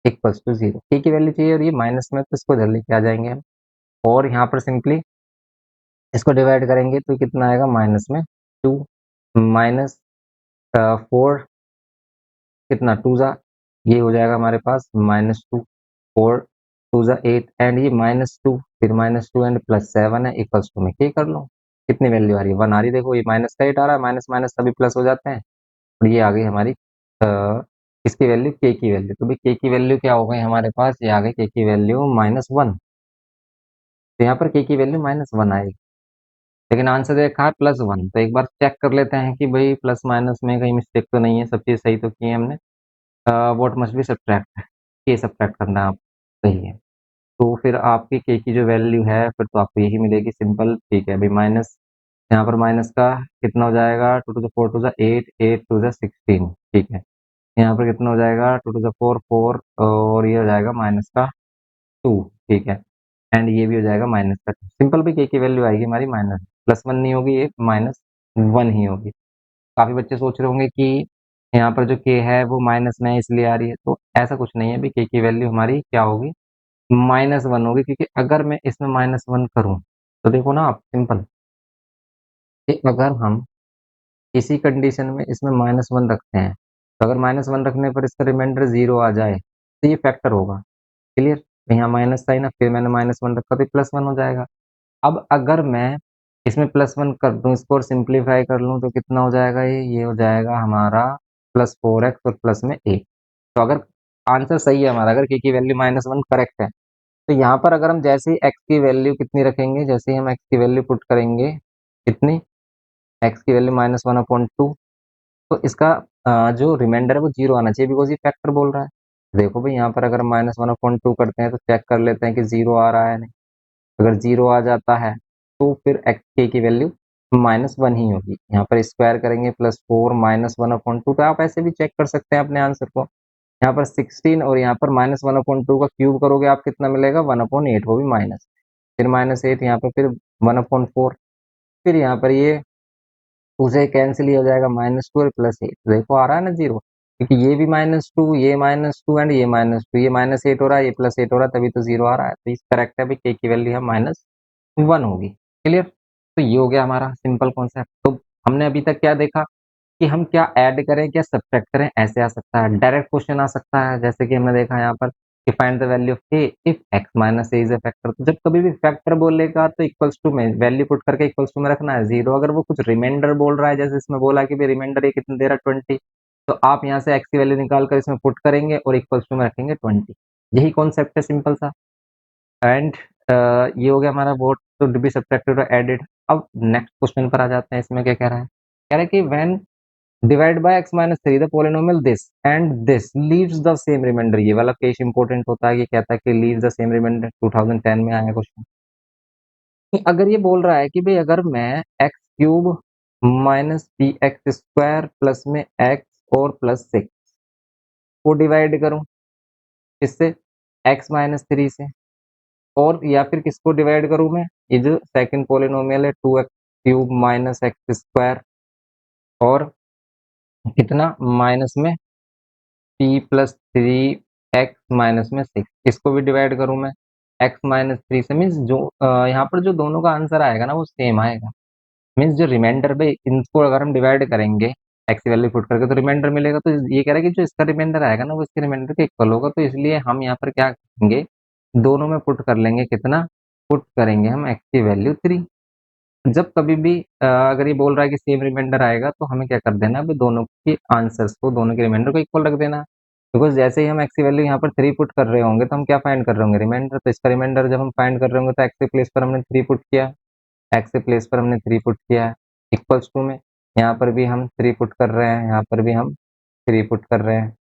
equals to 0। के की वैल्यू चाहिए और ये माइनस में तो इसको इधर लेके आ जाएंगे हम, और यहाँ पर सिंपली इसको डिवाइड करेंगे तो कितना आएगा माइनस में 2 -4 कितना 2 ज़ा, ये हो जाएगा हमारे पास -2 4 2 ज़ा 8 एंड ये -2 फिर -2 एंड +7 है इक्वल्स टू में के कर लो। कितनी वैल्यू आ रही है 1 आ रही है, देखो ये माइनस का 8 आ रहा है, माइनस माइनस सभी प्लस हो जाते हैं और ये आ गई हमारी इसकी वैल्यू के की वैल्यू। तो भाई के की वैल्यू क्या हो गई हमारे पास, ये आ गई के की वैल्यू -1, तो यहाँ पर के की वैल्यू -1 आएगी। लेकिन आंसर देखा है +1। तो एक बार चेक कर लेते हैं कि भाई प्लस माइनस में कहीं मिस्टेक तो नहीं है, सब चीज़ सही तो की है हमने। व्हाट मस्ट बी सब्ट्रैक्ट, के सब्ट्रैक्ट करना है आप, सही है। तो फिर आपकी के की जो वैल्यू है फिर तो आपको यही मिलेगी, सिंपल। ठीक है, अभी माइनस, यहाँ पर माइनस का कितना हो जाएगा, 2 to the 4 to the 8, 8 to the 16, ठीक है। यहाँ पर कितना हो जाएगा, 2 to the 4, 4, और ये हो जाएगा माइनस का 2, ठीक है। एंड ये भी हो जाएगा माइनस का 2। सिंपल भी के की वैल्यू आएगी हमारी माइनस, +1 नहीं होगी, ये -1 ही होगी। काफी बच्चे सोच रहे होंगे कि यहाँ पर जो के है वो माइनस में है इसलिए आ रही है, तो ऐसा कुछ नहीं है। अभी के की वैल्यू हमारी क्या होगी, -1 होगी, क्योंकि अगर मैं इसमें -1 करूं तो देखो ना आप, सिंपल कि अगर हम इसी कंडीशन में इसमें -1 रखते हैं, तो अगर -1 रखने पर इसका रिमाइंडर 0 आ जाए तो ये फैक्टर होगा। क्लियर, यहाँ माइनस था ही ना, फिर मैंने -1 रखा तो +1 हो जाएगा। अब अगर मैं इसमें +1 कर दूं इसको और सिंप्लीफाई कर लूं तो कितना हो जाएगा, ये हो जाएगा हमारा +4x और प्लस में 8। तो अगर आंसर सही है हमारा, अगर के की वैल्यू -1 करेक्ट है, तो यहाँ पर अगर हम जैसे ही x की वैल्यू कितनी रखेंगे, जैसे ही हम x की वैल्यू पुट करेंगे, कितनी, x की वैल्यू -1/2, तो इसका जो रिमाइंडर है वो 0 आना चाहिए, बिकॉज ये फैक्टर बोल रहा है। देखो भाई, यहाँ पर अगर हम -1/2 करते हैं तो चेक कर लेते हैं कि 0 आ रहा है नहीं। अगर 0 आ जाता है तो फिर x k की वैल्यू -1 ही होगी। यहाँ पर स्क्वायर करेंगे, +4 -1/2, तो आप ऐसे भी चेक कर सकते हैं अपने आंसर को। यहाँ पर 16 और यहाँ पर -1/2 का क्यूब करोगे आप कितना मिलेगा, 1/8, वो भी माइनस, फिर -8, यहाँ पर फिर 1/4, फिर यहाँ पर ये उसे कैंसिल ही हो जाएगा, -2 और +8, देखो आ रहा है ना 0, क्योंकि ये भी -2, ये -2 एंड ये -2, ये -8 हो रहा है, ये +8 हो रहा है, तभी तो 0 आ रहा है। तो इस करेक्ट है भाई, के की वैल्यू है -1 होगी। क्लियर, तो ये हो गया हमारा सिंपल कॉन्सेप्ट। तो हमने अभी तक क्या देखा कि हम क्या ऐड करें, क्या सब्ट्रैक्ट करें, ऐसे आ सकता है, डायरेक्ट क्वेश्चन आ सकता है, जैसे कि हमने देखा यहाँ पर कि find the value of A if x minus A is a factor. तो जब कभी भी फैक्टर बोलेगा तो इक्वल्स टू में वैल्यू पुट करके इक्वल्स टू में रखना है 0। अगर वो कुछ रिमाइंडर बोल रहा है, जैसे इसमें बोला कि भाई रिमाइंडर ये कितना दे रहा है 20, तो आप यहाँ से एक्स की वैल्यू निकाल कर इसमें पुट करेंगे और इक्वल्स टू में रखेंगे 20। यही कॉन्सेप्ट है, सिंपल सा। एंड ये हो गया हमारा वोट टू बी सब्ट्रैक्टेड और एडेड। अब नेक्स्ट क्वेश्चन पर आ जाते हैं, इसमें क्या कह रहा है, कह रहा है कि when divide by x-3 the polynomial this and this leaves the same remainder. ये वाला केस इंपॉर्टेंट होता है, कि कहता है कि लीव्स द सेम रिमाइंडर, 2010 में आया क्वेश्चन। अगर ये बोल रहा है कि भाई अगर मैं x³ माइनस px² प्लस में x और +6 को डिवाइड करूं, किससे, x-3 से, और या फिर किसको डिवाइड करूं मैं, ये जो सेकंड पॉलिनोमियल है 2x³ माइनस x² और कितना माइनस में p+3x-6, इसको भी डिवाइड करूं मैं x-3 से, मीन्स जो यहाँ पर जो दोनों का आंसर आएगा ना वो सेम आएगा। मीन्स जो रिमाइंडर पे इनको अगर हम डिवाइड करेंगे x की वैल्यू पुट करके तो रिमाइंडर मिलेगा, तो ये कह रहा है कि जो इसका रिमाइंडर आएगा ना वो इसके रिमाइंडर के इक्वल होगा। तो इसलिए हम यहाँ पर क्या करेंगे, दोनों में पुट कर लेंगे, कितना पुट करेंगे हम, x की वैल्यू 3। जब कभी भी अगर ये बोल रहा है कि सेम रिमाइंडर आएगा तो हमें क्या कर देना है, दोनों के आंसर्स को, दोनों के रिमाइंडर को इक्वल रख देना। बिकॉज जैसे ही हम एक्स की वैल्यू यहाँ पर 3 पुट कर रहे होंगे तो हम क्या फाइंड कर रहे होंगे, रिमाइंडर। तो इसका रिमाइंडर जब हम फाइंड कर रहे होंगे तो एक्स के प्लेस पर हमने 3 पुट किया, एक्स के प्लेस पर हमने 3 पुट किया है, इक्वल्स टू में यहाँ पर भी हम 3 पुट कर रहे हैं, यहाँ पर भी हम 3 पुट कर रहे हैं,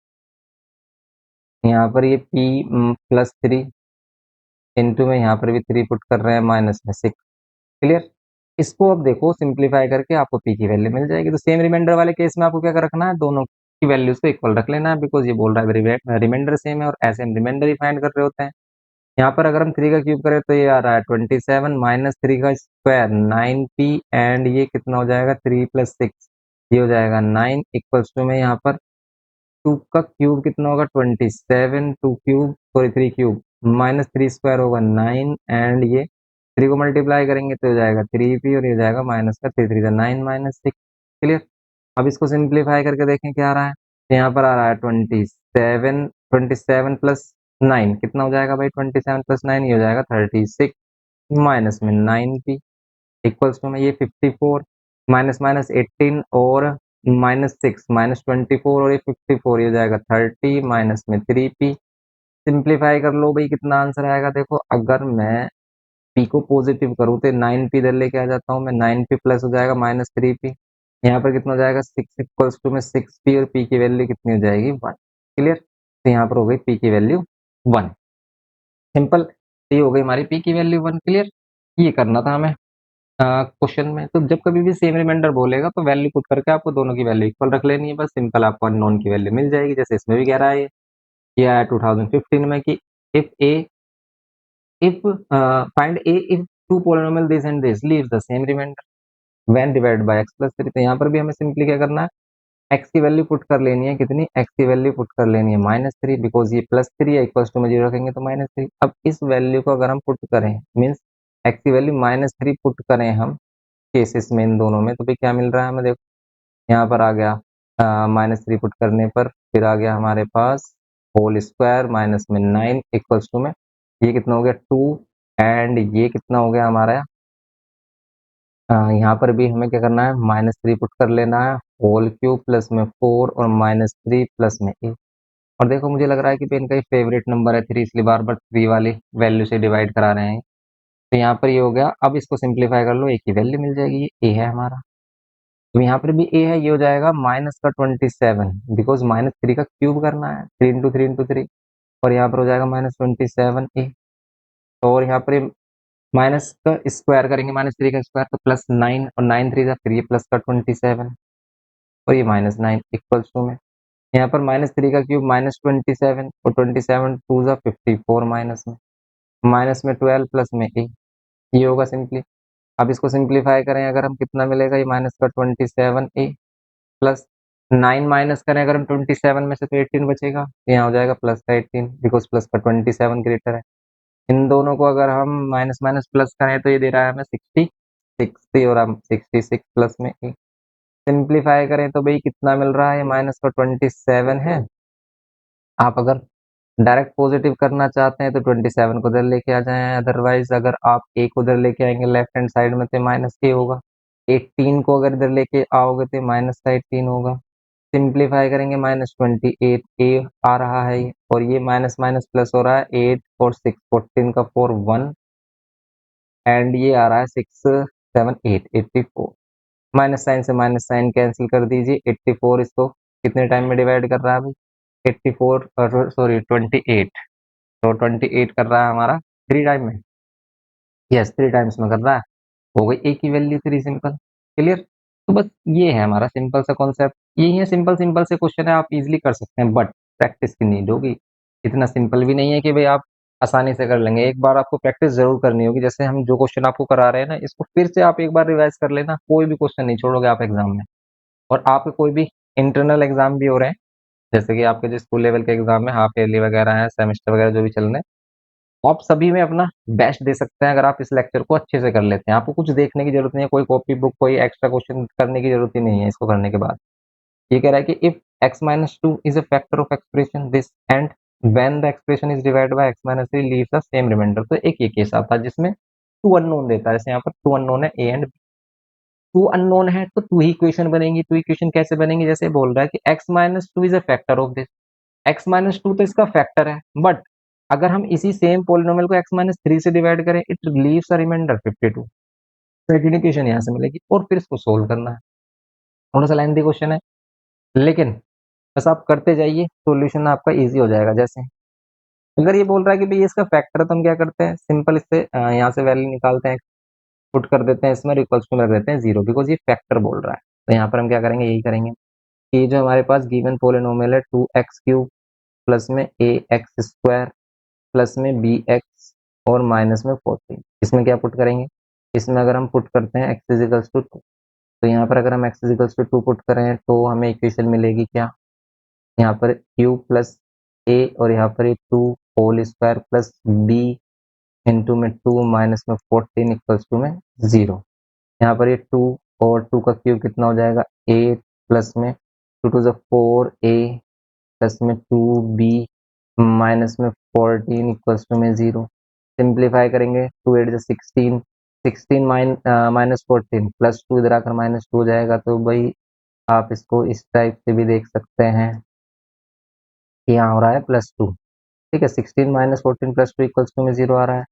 यहाँ पर ये p+3 इंटू में यहाँ पर भी 3 पुट कर रहे हैं, माइनस में 6। क्लियर, इसको अब देखो सिंप्लीफाई करके आपको पी की वैल्यू मिल जाएगी। तो सेम रिमाइंडर वाले केस में आपको क्या रखना है, दोनों की वैल्यूज को इक्वल रख लेना है, बिकॉज ये बोल रहा है रिमाइंडर सेम है और ऐसे हम रिमाइंडर ही फाइंड कर रहे होते हैं। यहाँ पर अगर हम 3 का क्यूब करें तो ये आ रहा है 27 माइनस 3 का स्क्वायर 9p, एंड ये कितना हो जाएगा 3+6, ये हो जाएगा 9, इक्वल्स टू में यहाँ पर 2 का क्यूब कितना होगा 27, 2 cube sorry 3 cube minus 3 square होगा 9, एंड ये 3 को मल्टीप्लाई करेंगे तो हो जाएगा 3p और ये जाएगा माइनस का 3 3 9 माइनस 6। क्लियर, अब इसको सिंप्लीफाई करके देखें क्या आ रहा है, तो यहाँ पर आ रहा है 27 प्लस 9 कितना हो जाएगा भाई, 27 + 9 ये हो जाएगा 36, माइनस में 9p, इक्वल्स टू में ये 54, माइनस माइनस 18 और -6 -24 और ये 54, ये हो जाएगा 30, माइनस में 3p। सिंप्लीफाई कर लो भाई, कितना आंसर आएगा देखो, अगर मैं पी को पॉजिटिव करूँ तो 9p इधर लेके आ जाता हूँ मैं, 9p प्लस हो जाएगा -3p, यहाँ पर कितना हो जाएगा 6 इक्वल्स टू में 6p और p की वैल्यू कितनी हो जाएगी 1। क्लियर, तो यहाँ पर हो गई p की वैल्यू 1। सिंपल, ये हो गई हमारी p की वैल्यू 1। क्लियर, ये करना था हमें क्वेश्चन में। तो जब कभी भी सेम रिमाइंडर बोलेगा तो वैल्यू पुट करके आपको दोनों की वैल्यू इक्वल रख लेनी है, बस सिंपल आपको अननोन की वैल्यू मिल जाएगी। जैसे इसमें भी कह रहा है ये आया 2015 में कि if A if find a if two polynomial this and this leaves the same remainder when divided by x plus 3। तो यहाँ पर भी हमें सिंपली क्या करना है, x की वैल्यू पुट कर लेनी है, कितनी, x की वैल्यू पुट कर लेनी है -3, बिकॉज ये +3 है, इक्वल्स टू में 0 रखेंगे तो -3। अब इस वैल्यू को अगर हम पुट करें, मीन्स x की वैल्यू -3 पुट करें हम केसेस में इन दोनों में, तो फिर क्या मिल रहा है हमें, देखो यहाँ पर आ गया -3 पुट करने पर, फिर आ गया हमारे पास होल स्क्वायर माइनस में 9 इक्वल्स टू में ये कितना हो गया 2, एंड ये कितना हो गया हमारा, यहाँ पर भी हमें क्या करना है, -3 पुट कर लेना है, होल क्यूब प्लस में 4 और -3 प्लस में 8। और देखो मुझे लग रहा है कि पेन का फेवरेट नंबर है 3, इसलिए बार बार 3 वाली वैल्यू से डिवाइड करा रहे हैं। तो यहाँ पर ये हो गया। अब इसको सिंप्लीफाई कर लो, एक ही वैल्यू मिल जाएगी, ये ए है हमारा। तो यहाँ पर भी ए है, ये हो जाएगा -27, बिकॉज -3 का क्यूब करना है, 3 × 3 × 3, और यहाँ पर हो जाएगा -27 ए। और यहाँ पर माइनस का स्क्वायर करेंगे, -3 का स्क्वायर तो +9, और 9 3 फिर ये प्लस का 27 और ये -9 इक्वल्स टू में यहाँ पर -3 का क्यूब -27 और 27 2 54 माइनस में 12 प्लस में ए, ये होगा सिंपली। अब इसको सिंप्लीफाई करें अगर हम, कितना मिलेगा, ये माइनस का 27 ए प्लस 9 माइनस करें अगर हम 27 में से तो 18 बचेगा, तो यहाँ हो जाएगा प्लस का 18, बिकॉज प्लस का 27 ग्रेटर है। इन दोनों को अगर हम माइनस माइनस प्लस करें तो ये दे रहा है हमें 60 और हम 66 प्लस में ए। सिंप्लीफाई करें तो भाई कितना मिल रहा है, माइनस का 27 है। आप अगर डायरेक्ट पॉजिटिव करना चाहते हैं तो 27 को उधर लेके आ जाएं, अदरवाइज अगर आप ए को उधर लेके आएंगे लेफ्ट हैंड साइड में तो माइनस ए होगा। 18 को अगर इधर लेके आओगे तो माइनस का 18 होगा। सिंप्लीफाई करेंगे -28 ए आ रहा है ये, और ये माइनस माइनस प्लस हो रहा है 8 और 6 14 का 4 1, एंड ये आ रहा है 6 7 8 84। माइनस साइन से माइनस साइन कैंसिल कर दीजिए, 84 इसको कितने टाइम में डिवाइड कर रहा है भाई, 84 सॉरी 28, तो 28 कर रहा है हमारा 3 टाइम में, यस 3 टाइम्स में कर रहा है, हो गई ए की वैल्यू 3, सिंपल। क्लियर, तो बस ये है हमारा सिंपल सा कॉन्सेप्ट। यही है, सिंपल सिंपल से क्वेश्चन है, आप इजीली कर सकते हैं, बट प्रैक्टिस की नीड होगी। इतना सिंपल भी नहीं है कि भाई आप आसानी से कर लेंगे, एक बार आपको प्रैक्टिस जरूर करनी होगी। जैसे हम जो क्वेश्चन आपको करा रहे हैं ना, इसको फिर से आप एक बार रिवाइज कर लेना, कोई भी क्वेश्चन नहीं छोड़ोगे आप एग्जाम में। और आपके कोई भी इंटरनल एग्जाम भी हो रहे हैं, जैसे कि आपके जो स्कूल लेवल के एग्जाम में हाफ ईयरली वगैरह है, सेमेस्टर वगैरह जो भी चल रहे हैं, तो आप सभी में अपना बेस्ट दे सकते हैं अगर आप इस लेक्चर को अच्छे से कर लेते हैं। आपको कुछ देखने की जरूरत नहीं है, कोई कॉपी बुक कोई एक्स्ट्रा क्वेश्चन करने की जरूरत ही नहीं है इसको करने के बाद। ये कह रहा है कि if x-2 is a factor of expression this and when the expression is divided by x-3 leaves the same remainder। तो एक ये केस आता है जिसमें टू अननोन देता है, जैसे यहाँ पर टू अननोन है ए एंड, टू अननोन है तो टू ही इक्वेशन बनेंगी। टू इक्वेशन कैसे बनेंगी, जैसे बोल रहा है कि x-2 is a factor of this, x-2 तो इसका फैक्टर है, बट अगर हम इसी सेम पोलिनोमियल को x-3 से डिवाइड करें it leaves a remainder 52। Second equation यहाँ से मिलेगी और फिर इसको सोल्व करना है। थोड़ा सा लेंथी क्वेश्चन है, लेकिन बस आप करते जाइए, सॉल्यूशन आपका इजी हो जाएगा। जैसे अगर ये बोल रहा है कि भाई इसका फैक्टर है तो हम क्या करते हैं, सिंपल इससे यहाँ से वैल्यू निकालते हैं, पुट कर देते हैं इसमें, इक्वल्स टू में रख देते हैं 0, बिकॉज ये फैक्टर बोल रहा है। तो यहाँ पर हम क्या करेंगे, यही करेंगे कि जो हमारे पास गिवन पोलिनोमियल है 2x³ प्लस में ax² प्लस में bx और माइनस में 14, इसमें क्या पुट करेंगे, इसमें अगर हम पुट करते हैं x इजिकल्स टू 2, तो यहाँ पर अगर हम x इजिकल्स टू 2 पुट करें तो हमें इक्वेशन मिलेगी क्या, यहाँ पर q प्लस a और यहाँ पर 2 whole square plus b into में 2 माइनस में 14 इक्वल्स टू में 0। यहाँ पर ये 2 और 2 का क्यूब कितना हो जाएगा 8 प्लस में 2 टू 4a प्लस में 2b माइनस में 14 इक्वल्स टू में 0। सिंप्लीफाई करेंगे 2 8 16, 16 माइनस 14 प्लस 2 इधर आकर -2 हो जाएगा। तो भाई आप इसको इस टाइप से भी देख सकते हैं कि यहाँ हो रहा है +2, ठीक है, 16 माइनस 14 प्लस 2 इक्वल्स टू में 0 आ रहा है।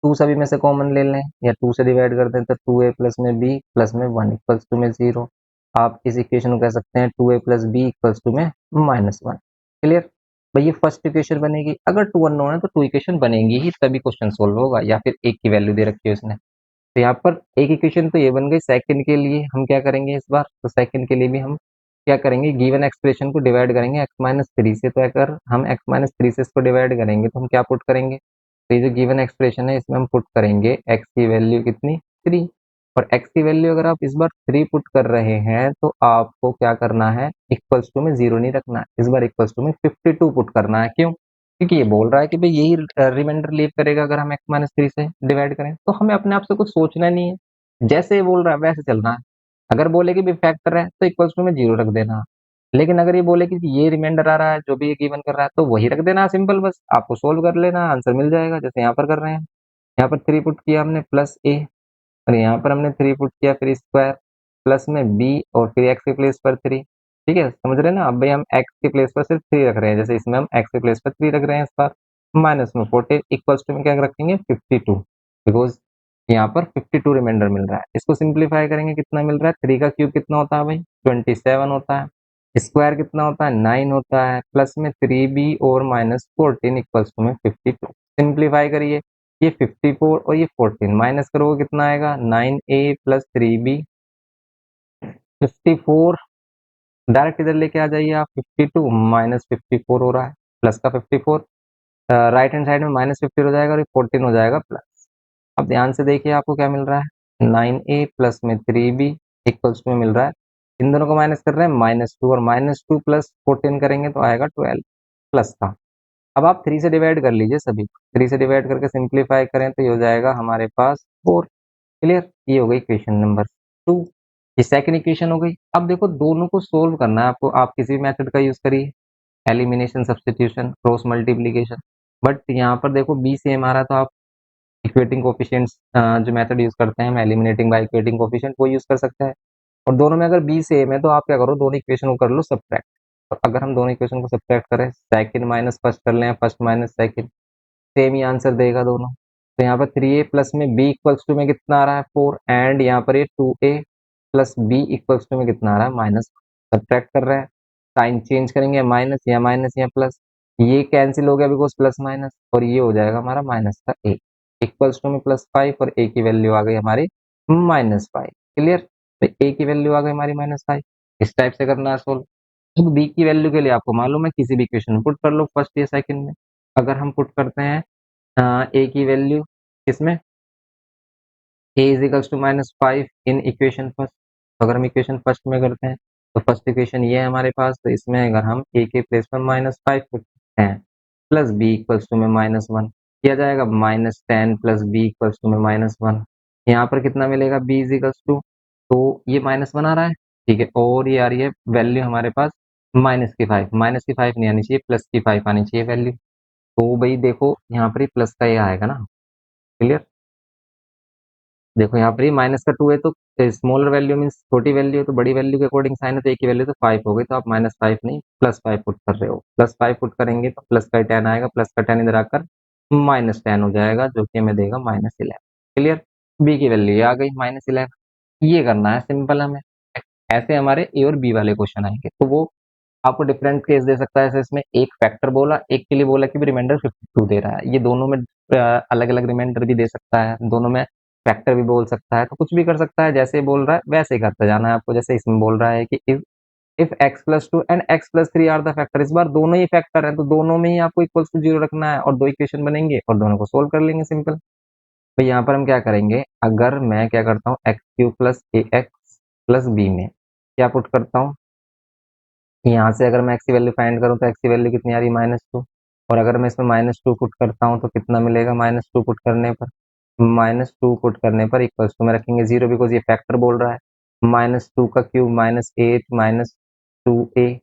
टू सभी में से कॉमन ले लें या टू से डिवाइड कर दें तो टू ए प्लस में बी प्लस में वन इक्वल्स टू में जीरो। आप इस इक्वेशन को कह सकते हैं two A plus B equals to में माइनस वन। क्लियर। भाई ये फर्स्ट इक्वेशन बनेगी, अगर टू अननोन है तो टू इक्वेशन बनेगी ही तभी क्वेश्चन सोल्व होगा, या फिर एक की वैल्यू दे रखी है उसने। तो यहाँ पर एक इक्वेशन तो ये बन गई। सेकंड के लिए हम क्या करेंगे इस बार, तो सेकंड के लिए भी हम क्या करेंगे, गिवन एक्सप्रेशन को डिवाइड करेंगे एक्स माइनस थ्री से। तो अगर हम एक्स माइनस थ्री से इसको डिवाइड करेंगे तो हम क्या पुट करेंगे, तो ये जो गिवन एक्सप्रेशन है इसमें हम पुट करेंगे एक्स की वैल्यू कितनी, थ्री। और एक्स की वैल्यू अगर आप इस बार थ्री पुट कर रहे हैं तो आपको क्या करना है, इक्वल्स टू में जीरो नहीं रखना है, इस बार इक्वल्स टू में 52 पुट करना है। क्यों, क्योंकि ये बोल रहा है कि भाई यही रिमाइंडर लीव करेगा अगर हम एक्स माइनस थ्री से डिवाइड करें। तो हमें अपने आप से कुछ सोचना नहीं है, जैसे ये बोल रहा है वैसे चलना है। अगर बोले कि भी फैक्टर है तो इक्वल्स टू में जीरो रख देना, लेकिन अगर ये बोले कि ये रिमाइंडर आ रहा है जो भी ये गिवन कर रहा है तो वही रख देना सिंपल, बस आपको सोल्व कर लेना, आंसर मिल जाएगा जैसे यहाँ पर कर रहे हैं। यहाँ पर थ्री पुट किया हमने प्लस ए, और यहाँ पर हमने थ्री पुट किया फिर स्क्वायर प्लस में बी और फिर एक्स के प्लेस पर थ्री। ठीक है, समझ रहे हैं ना। अब भाई हम एक्स के प्लेस पर सिर्फ थ्री रख रहे हैं, जैसे इसमें हम एक्स के प्लेस पर थ्री रख रहे हैं, इस बार माइनस में 14 इक्वल्स टू में क्या रखेंगे 52, बिकॉज यहाँ पर 52 रिमाइंडर मिल रहा है। इसको सिंप्लीफाई करेंगे कितना मिल रहा है, थ्री का क्यूब कितना होता है भाई 27 होता है, स्क्वायर कितना होता है 9 होता है, प्लस में थ्री बी और माइनस 14 इक्वल्स टू में 52। सिंप्लीफाई करिए, ये 54 और ये 14 माइनस करोगे कितना आएगा 9a plus three B 54। Direct इधर लेके आ जाइए आप, 52 माइनस 54 हो रहा है प्लस का 54, राइट हैंड साइड में माइनस 50 हो जाएगा और ये 14 हो जाएगा प्लस। अब ध्यान से देखिए आपको क्या मिल रहा है, 9a प्लस में थ्री बी इक्वल्स में मिल रहा है, इन दोनों को माइनस कर रहे हैं माइनस टू, और माइनस टू प्लस 14 करेंगे तो आएगा 12 प्लस का। अब आप थ्री से डिवाइड कर लीजिए, सभी थ्री से डिवाइड करके सिंप्लीफाई करें तो ये हो जाएगा हमारे पास फोर। क्लियर, ये हो गई इक्वेशन नंबर टू। ये सेकंड इक्वेशन हो गई। अब देखो दोनों को सोल्व करना है आपको, आप किसी भी मेथड का यूज करिए, elimination, substitution, cross multiplication. But यहाँ पर देखो बी सेम आ रहा है तो आप इक्वेटिंग कोफिशिएंट्स जो मेथड यूज करते हैं हम, एलिमिनेटिंग बाय इक्वेटिंग कोफिशिएंट, वो यूज कर सकते हैं। और दोनों में अगर बी सेम है तो आप क्या करो, दोनों इक्वेशन को कर लो सब्ट्रैक्ट। तो अगर हम दोनों इक्वेशन को सब्ट्रैक्ट करें, सेकंड माइनस फर्स्ट कर लें, फर्स्ट माइनस सेकंड, सेम ही आंसर देगा दोनों। तो यहाँ पर थ्री ए प्लस में बी इक्वल्स टू में कितना आ रहा है फोर, एंड यहाँ पर ये two A plus B equals to में कितना आ रहा है माइनस। सब्ट्रैक्ट कर रहे हैं, साइन चेंज करेंगे, माइनस या प्लस, ये कैंसिल हो गया बिकॉज प्लस माइनस, और ये हो जाएगा हमारा माइनस का ए इक्वल्स टू में प्लस फाइव, और ए की वैल्यू आ गई हमारी माइनस फाइव। क्लियर, तो ए की वैल्यू आ गई हमारी माइनस फाइव। इस टाइप से करना है सोल्व। अब बी की वैल्यू के लिए आपको मालूम है किसी भी इक्वेशन में पुट कर लो फर्स्ट या सेकंड में। अगर हम पुट करते हैं ए की वैल्यू किसमें, A is equals to minus five in equation first. अगर हम इक्वेशन फर्स्ट में करते हैं तो फर्स्ट इक्वेशन ये है हमारे पास, तो इसमें अगर हम ए के प्लेस पर माइनस फाइव पुट करते हैं प्लस बी इक्वल्स टू में माइनस वन, किया जाएगा minus ten plus B equals to में माइनस वन। यहाँ पर कितना मिलेगा बी इज इक्वल्स टू, तो ये माइनस वन आ रहा है, ठीक है, और ये आ रही है वैल्यू हमारे पास माइनस की फाइव नहीं आनी चाहिए, प्लस की फाइव आनी चाहिए वैल्यू। तो भाई देखो यहाँ पर ही प्लस का ये आएगा ना। क्लियर, देखो यहाँ पर ये माइनस का टू है तो स्मॉलर वैल्यू मीन्स छोटी वैल्यू है, तो बड़ी वैल्यू के अकॉर्डिंग साइन है, तो एक की वैल्यू तो फाइव हो गई, तो आप माइनस फाइव नहीं प्लस फाइव पुट कर रहे हो। प्लस फाइव पुट करेंगे तो प्लस का टेन आएगा, प्लस का टेन इधर आकर माइनस टेन हो जाएगा, जो कि हमें देगा माइनस इलेवन। क्लियर, बी की वैल्यू ये आ गई माइनस इलेवन। ये करना है सिंपल हमें। ऐसे हमारे ए और बी वाले क्वेश्चन आएंगे, तो वो आपको डिफरेंट केस दे सकता है। जैसे इसमें एक फैक्टर बोला, एक के लिए बोला कि रिमाइंडर 52 दे रहा है, ये दोनों में अलग अलग रिमाइंडर भी दे सकता है, दोनों में फैक्टर भी बोल सकता है, तो कुछ भी कर सकता है, जैसे बोल रहा है वैसे ही करते जाना है आपको। जैसे इसमें बोल रहा है कि if x plus two and x plus three are the factor, इस बार दोनों ही फैक्टर है तो दोनों में ही आपको इक्वल्स टू जीरो रखना है, और दो इक्वेशन बनेंगे और दोनों को सोल्व कर लेंगे सिंपल। तो यहाँ पर हम क्या करेंगे, अगर मैं क्या करता हूँ एक्स क्यू प्लस ए एक्स प्लस बी में क्या पुट करता हूँ, यहाँ से अगर मैं एक्स की वैल्यू फाइंड करूँ तो एक्स की वैल्यू कितनी आ रही है माइनस टू, और अगर मैं इसमें माइनस टू पुट करता हूँ तो कितना मिलेगा, माइनस टू पुट करने पर, माइनस टू पुट करने पर इक्वल्स टू में रखेंगे जीरो, बिकॉज ये फैक्टर बोल रहा है। माइनस टू का cube minus eight minus two A,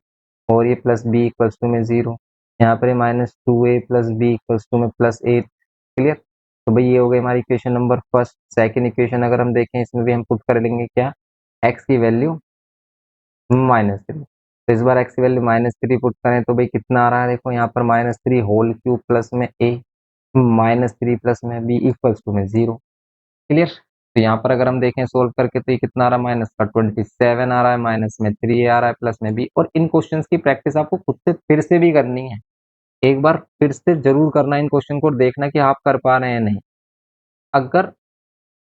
और ये प्लस बी इक्वल्स टू में जीरो, यहाँ पर minus two A plus B equals to में प्लस एट। क्लियर, तो भाई ये हो गई हमारी equation number first. Second equation अगर हम देखें इसमें भी हम पुट कर लेंगे क्या, एक्स की वैल्यू माइनस थ्री, तो इस बार एक्स की वैल्यू माइनस थ्री पुट करें तो भाई कितना आ रहा है, देखो यहाँ पर minus three whole cube plus में ए, -3 प्लस में b इक्वल्स टू में 0। क्लियर। तो यहाँ पर अगर हम देखें सोल्व करके तो ये कितना आ रहा है, माइनस का 27 आ रहा है, माइनस में 3 आ रहा है, प्लस में b। और इन क्वेश्चंस की प्रैक्टिस आपको खुद से फिर से भी करनी है, एक बार फिर से जरूर करना इन क्वेश्चन को, देखना कि आप कर पा रहे हैं नहीं। अगर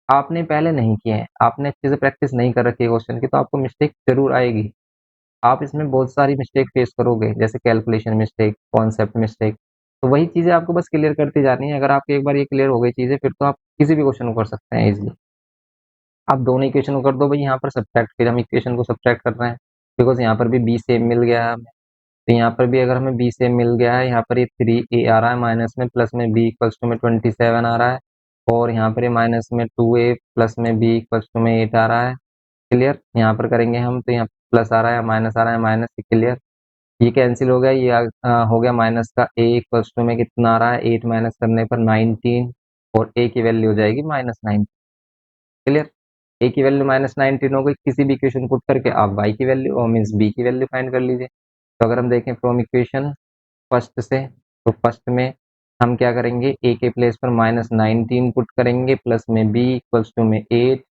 आपने पहले नहीं किए हैं, आपने अच्छे से प्रैक्टिस नहीं कर रखी है क्वेश्चन की, तो आपको मिस्टेक जरूर आएगी। आप इसमें बहुत सारी मिस्टेक फेस करोगे, जैसे कैलकुलेशन मिस्टेक, कॉन्सेप्ट मिस्टेक। तो वही चीजें आपको बस क्लियर करती जानी है। अगर आपकी एक बार ये क्लियर हो गई चीजें, फिर तो आप किसी भी क्वेश्चन को कर सकते हैं इजिली। आप दोनों इक्वेशन को कर दो भाई, यहाँ पर सब्ट्रैक्ट, फिर हम इक्वेशन को सब्ट्रैक्ट कर रहे हैं, बिकॉज यहाँ पर भी बी सेम मिल गया है हमें। तो यहाँ पर भी अगर हमें बी सेम मिल गया है, यहाँ पर ये 3a आ रहा है माइनस में, प्लस में b इक्वल्स टू में 27 आ रहा है, और यहाँ पर ये माइनस में 2a प्लस में b इक्वल्स टू में 8 आ रहा है। क्लियर। यहाँ पर करेंगे हम तो यहाँ प्लस आ रहा है, माइनस आ रहा है, माइनस। क्लियर। ये कैंसिल हो गया, ये हो गया माइनस का a इक्वल्स टू में कितना आ रहा है, 8 माइनस करने पर 19, और a की वैल्यू हो जाएगी -9। क्लियर। a की वैल्यू -19 हो गई, किसी भी इक्वेशन पुट करके आप y की वैल्यू और मीन्स b की वैल्यू फाइंड कर लीजिए। तो अगर हम देखें फ्रॉम इक्वेशन फर्स्ट से, तो फर्स्ट में हम क्या करेंगे, a के प्लेस पर -19 पुट करेंगे, प्लस में b इक्वल्स टू में 8।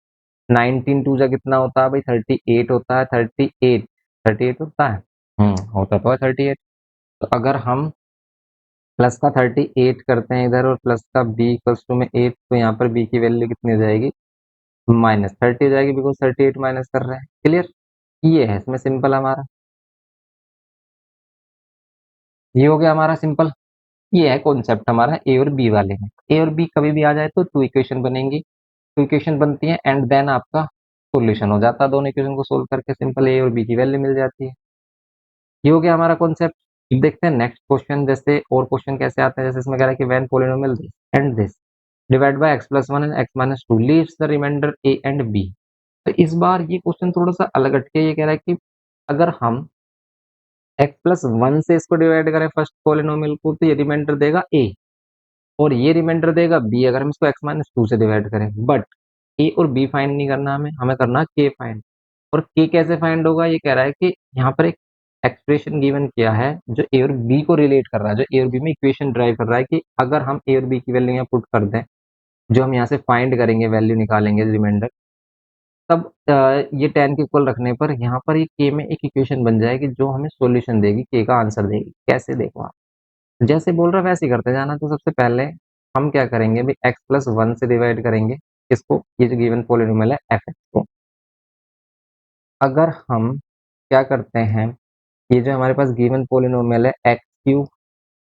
19 टू जा कितना होता है भाई, 38 होता है। 38 होता है, होता तो है 38। तो अगर हम प्लस का 38 करते हैं इधर, और प्लस का b इक्वल्स टू में 8, तो यहाँ पर b की वैल्यू कितनी हो जाएगी, -30 हो जाएगी, बिकॉज 38 माइनस कर रहे हैं। क्लियर। ये है इसमें सिंपल हमारा, ये हो गया हमारा सिंपल। ये है कॉन्सेप्ट हमारा ए और बी वाले में। ए और बी कभी भी आ जाए तो टू इक्वेशन बनेंगी, टू इक्वेशन बनती है, एंड देन आपका सॉल्यूशन हो जाता है। दोनों इक्वेशन को सोल्व करके सिंपल ए और बी की वैल्यू मिल जाती है। ये हो गया हमारा कॉन्सेप्ट। अब देखते हैं नेक्स्ट क्वेश्चन, जैसे और क्वेश्चन कैसे आते हैं। जैसे इसमें कह रहा है कि when polynomial this and this divide by x+1 and x-2 leaves the remainder a and b। तो इस बार ये क्वेश्चन थोड़ा सा अलग हटके, ये कह रहा है कि अगर हम x+1 से इसको डिवाइड करें फर्स्ट पॉलिनोमियल को, तो ये रिमाइंडर देगा a, और ये रिमाइंडर देगा b अगर हम इसको x-2 से डिवाइड करें। बट a और b फाइंड नहीं करना हमें, हमें करना k फाइंड। और k कैसे फाइंड होगा, ये कह रहा है कि यहाँ पर एक एक्सप्रेशन गिवन किया है जो a और b को रिलेट कर रहा है, जो a और b में इक्वेशन ड्राइव कर रहा है कि अगर हम a और b की वैल्यू यहाँ पुट कर दें, जो हम यहाँ से फाइंड करेंगे, वैल्यू निकालेंगे रिमाइंडर, तब ये 10 के इक्वल रखने पर यहाँ पर ये k में एक इक्वेशन बन जाएगी जो हमें सॉल्यूशन देगी, k का आंसर देगी। कैसे, देखो आप जैसे बोल रहा है वैसे ही करते जाना। तो सबसे पहले हम क्या करेंगे भाई, x+1 से डिवाइड करेंगे इसको, ये जो गिवन पॉलिनोमियल है fx को। अगर हम क्या करते हैं, ये जो हमारे पास गिवन पॉलिनोमियल है x³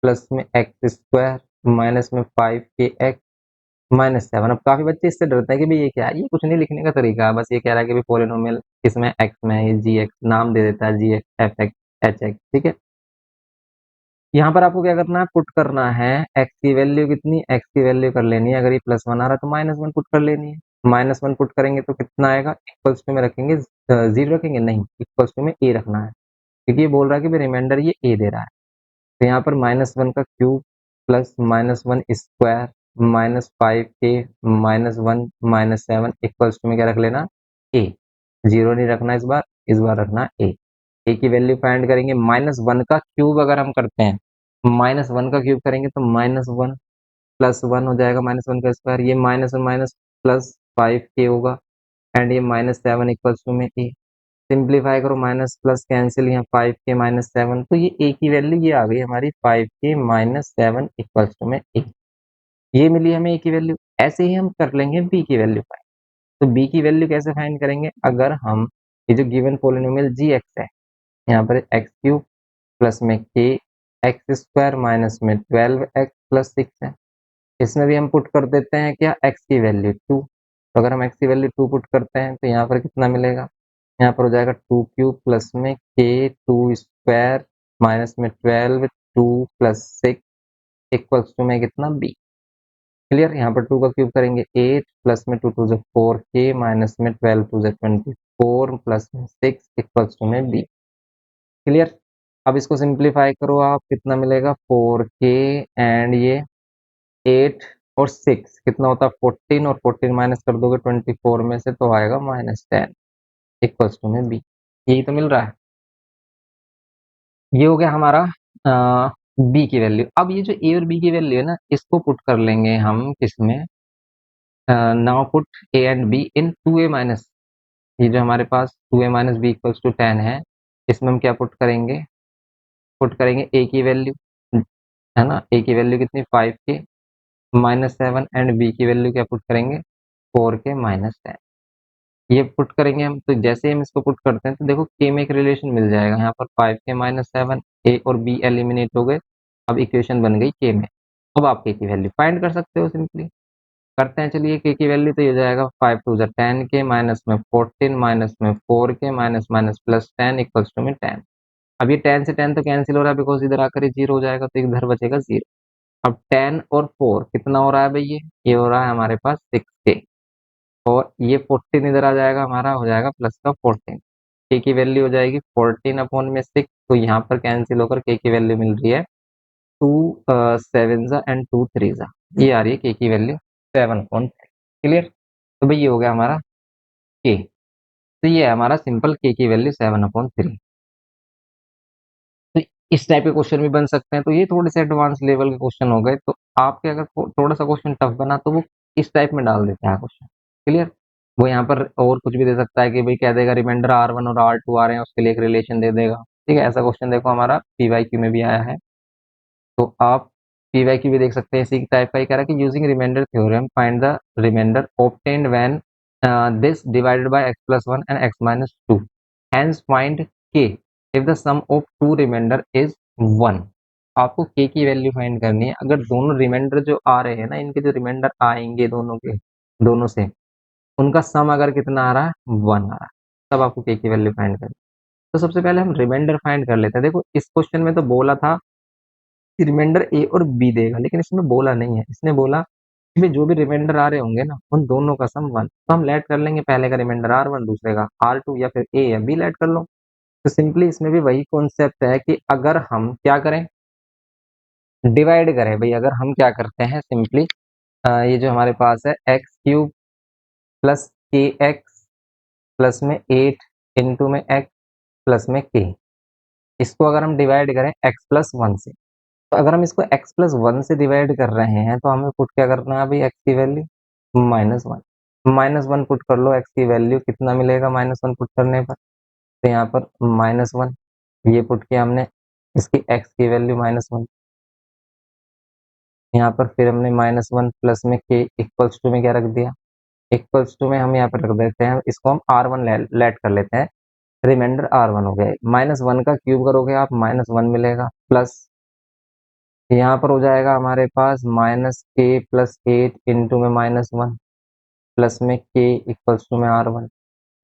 प्लस में x² माइनस में 5kx-7। अब काफी बच्चे इससे डरते हैं कि भाई ये क्या है, ये कुछ नहीं, लिखने का तरीका है, बस ये कह रहा है कि भाई पॉलिनोमियल इसमें x में है, ये gx नाम दे देता है, gx fx hx। ठीक है। यहाँ पर आपको क्या करना है, पुट करना है x की वैल्यू कितनी, x की वैल्यू कर लेनी है, अगर ये +1 आ रहा है तो -1 पुट कर लेनी है। -1 पुट करेंगे तो कितना आएगा, इक्वल्स टू में रखेंगे, 0 रखेंगे नहीं, इक्वल्स टू में a रखना है, क्योंकि ये बोल रहा है कि भाई रिमाइंडर ये a दे रहा है। तो यहाँ पर -1 का cube plus -1 square -5k -1 -7 equals to में क्या रख लेना, a। 0 नहीं रखना इस बार रखना a की वैल्यू फाइंड करेंगे। -1 का क्यूब अगर हम करते हैं, -1 का क्यूब करेंगे तो -1 प्लस 1 हो जाएगा, -1 का स्क्वायर, ये -1 माइनस प्लस 5k होगा, एंड ये -7 इक्वल्स टू में a। सिंप्लीफाई करो, माइनस प्लस कैंसिल, यहाँ 5k -7, तो ये a की वैल्यू ये आ गई हमारी 5k -7 इक्वल्स टू में a। ये मिली हमें a की वैल्यू। ऐसे ही हम कर लेंगे b की वैल्यू फाइंड। तो b की वैल्यू कैसे फाइंड करेंगे, अगर हम ये जो गिवन पॉलिनोमियल gx है, यहाँ पर x³ प्लस में k x² माइनस में 12x प्लस 6 है, इसमें भी हम पुट कर देते हैं क्या, x की वैल्यू 2। तो अगर हम x की वैल्यू 2 पुट करते हैं तो यहाँ पर कितना मिलेगा, यहाँ पर हो जाएगा 2³ प्लस में k² माइनस में 12 2 प्लस 6 इक्वल्स टू में कितना b। क्लियर। यहाँ पर 2 का क्यूब करेंगे 8 प्लस में 2 2 से 4k माइनस में 12 2 से 24 प्लस में 6 इक्वल्स टू में b। क्लियर। अब इसको सिंप्लीफाई करो आप, कितना मिलेगा 4k, एंड ये 8 और 6 कितना होता है 14, और 14 माइनस कर दोगे 24 में से तो आएगा -10 इक्वल्स टू में b। यही तो मिल रहा है। ये हो गया हमारा बी की वैल्यू। अब ये जो ए और बी की वैल्यू है ना, इसको पुट कर लेंगे हम किसमें, now put a and b in 2a minus, ये जो हमारे पास 2a minus b equals to 10 है, इसमें हम क्या पुट करेंगे ए की वैल्यू, है ना, ए की वैल्यू कितनी 5k माइनस 7, एंड बी की वैल्यू क्या पुट करेंगे 4k माइनस 10। ये पुट करेंगे हम, तो जैसे ही हम इसको पुट करते हैं तो देखो के में एक रिलेशन मिल जाएगा, यहाँ पर 5k माइनस 7, ए और बी एलिमिनेट हो गए, अब इक्वेशन बन गई के में। अब आप के की वैल्यू फाइंड कर सकते हो सिंपली, करते हैं चलिए। के की वैल्यू तो ये हो जाएगा 5 टू ज़ा 10k माइनस में 14 माइनस में 4k minus minus plus 10 equals to में 10। अब ये 10 से 10 तो कैंसिल हो रहा है, बिकॉज इधर आकर ये जीरो हो जाएगा, तो इधर बचेगा जीरो। अब 10 और 4 कितना हो रहा है भाई, ये हो रहा है हमारे पास 6k, और ये 14 इधर आ जाएगा, हमारा हो जाएगा प्लस का 14। के की वैल्यू हो जाएगी 14 अपॉन में 6, तो यहाँ पर कैंसिल होकर के की वैल्यू मिल रही है 2 7 जा एंड 2 3 जा, ये आ रही है के की वैल्यू 7/3। क्लियर। तो भाई ये हो गया हमारा के, तो ये है हमारा सिंपल के की वैल्यू 7/3। तो इस टाइप के क्वेश्चन भी बन सकते हैं, तो ये थोड़े से एडवांस लेवल के क्वेश्चन हो गए। तो आपके अगर थोड़ा सा क्वेश्चन टफ बना तो वो इस टाइप में डाल देता है क्वेश्चन। क्लियर। वो यहाँ पर और कुछ भी दे सकता है कि भाई कह देगा रिमाइंडर R1 और R2 आ रहे हैं, उसके लिए एक रिलेशन दे देगा। ठीक है, ऐसा क्वेश्चन देखो हमारा पीवाईक्यू में भी आया है, तो आप पीवाईक्यू भी देख सकते हैं। इसी टाइप का ही कह रहा है कि using remainder theorem find the remainder obtained when this divided by x plus 1 and x minus 2, hence find k if the sum of two remainder is 1। आपको k की वैल्यू फाइंड करनी है, अगर दोनों रिमाइंडर जो आ रहे हैं ना, इनके जो रिमाइंडर आएंगे दोनों के, दोनों से उनका सम अगर कितना आ रहा है 1 आ रहा है, तब आपको k की वैल्यू फाइंड करनी है। तो सबसे पहले हम रिमाइंडर फाइंड कर लेते हैं। देखो इस क्वेश्चन में तो बोला था कि रिमाइंडर ए और बी देगा, लेकिन इसमें बोला नहीं है, इसने बोला कि जो भी रिमाइंडर आ रहे होंगे ना, उन दोनों का सम 1। तो हम लेट कर लेंगे, पहले का रिमाइंडर R1, दूसरे का R2, या फिर ए या बी लेट कर लो। तो सिंपली इसमें भी वही कॉन्सेप्ट है कि अगर हम क्या करें, डिवाइड करें भाई। अगर हम क्या करते हैं सिंपली, ये जो हमारे पास है x³ प्लस kx प्लस में 8 इंटू में x प्लस में k, इसको अगर हम डिवाइड करें x+1 से, तो अगर हम इसको x+1 से डिवाइड कर रहे हैं तो हमें पुट क्या करना है भाई, x की वैल्यू -1। -1 पुट कर लो, x की वैल्यू कितना मिलेगा -1 पुट करने पर, तो यहाँ पर -1 ये पुट किया हमने, इसकी x की वैल्यू -1, यहाँ पर फिर हमने -1 प्लस में k इक्वल्स टू में क्या रख दिया, इक्वल्स टू में हम यहाँ पर रख देते हैं, इसको हम R1 लेट कर लेते हैं, रिमाइंडर R1 हो गया। -1 का क्यूब करोगे आप -1 मिलेगा, प्लस यहाँ पर हो जाएगा हमारे पास -k+8 इंटू में -1 प्लस में k इक्वल्स टू में R1।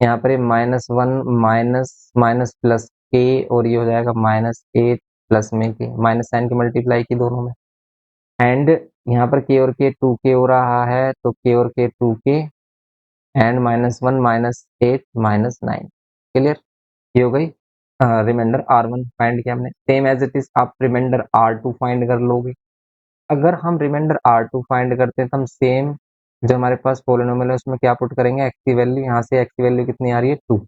यहाँ पर ये -1 माइनस माइनस प्लस k, और ये हो जाएगा -8 प्लस में k, माइनस साइन की मल्टीप्लाई की दोनों में, एंड यहाँ पर k और k 2k हो रहा है, तो k और k 2k, एंड -1 -8 -9। क्लियर। ये हो गई रिमाइंडर R1 फाइंड किया हमने। सेम एज इट इज आप रिमाइंडर R2 फाइंड कर लोगे। अगर हम रिमाइंडर R2 फाइंड करते हैं तो हम सेम जो हमारे पास पोलिनोमियल है उसमें क्या पुट करेंगे, x की वैल्यू, यहाँ से x की वैल्यू कितनी आ रही है 2,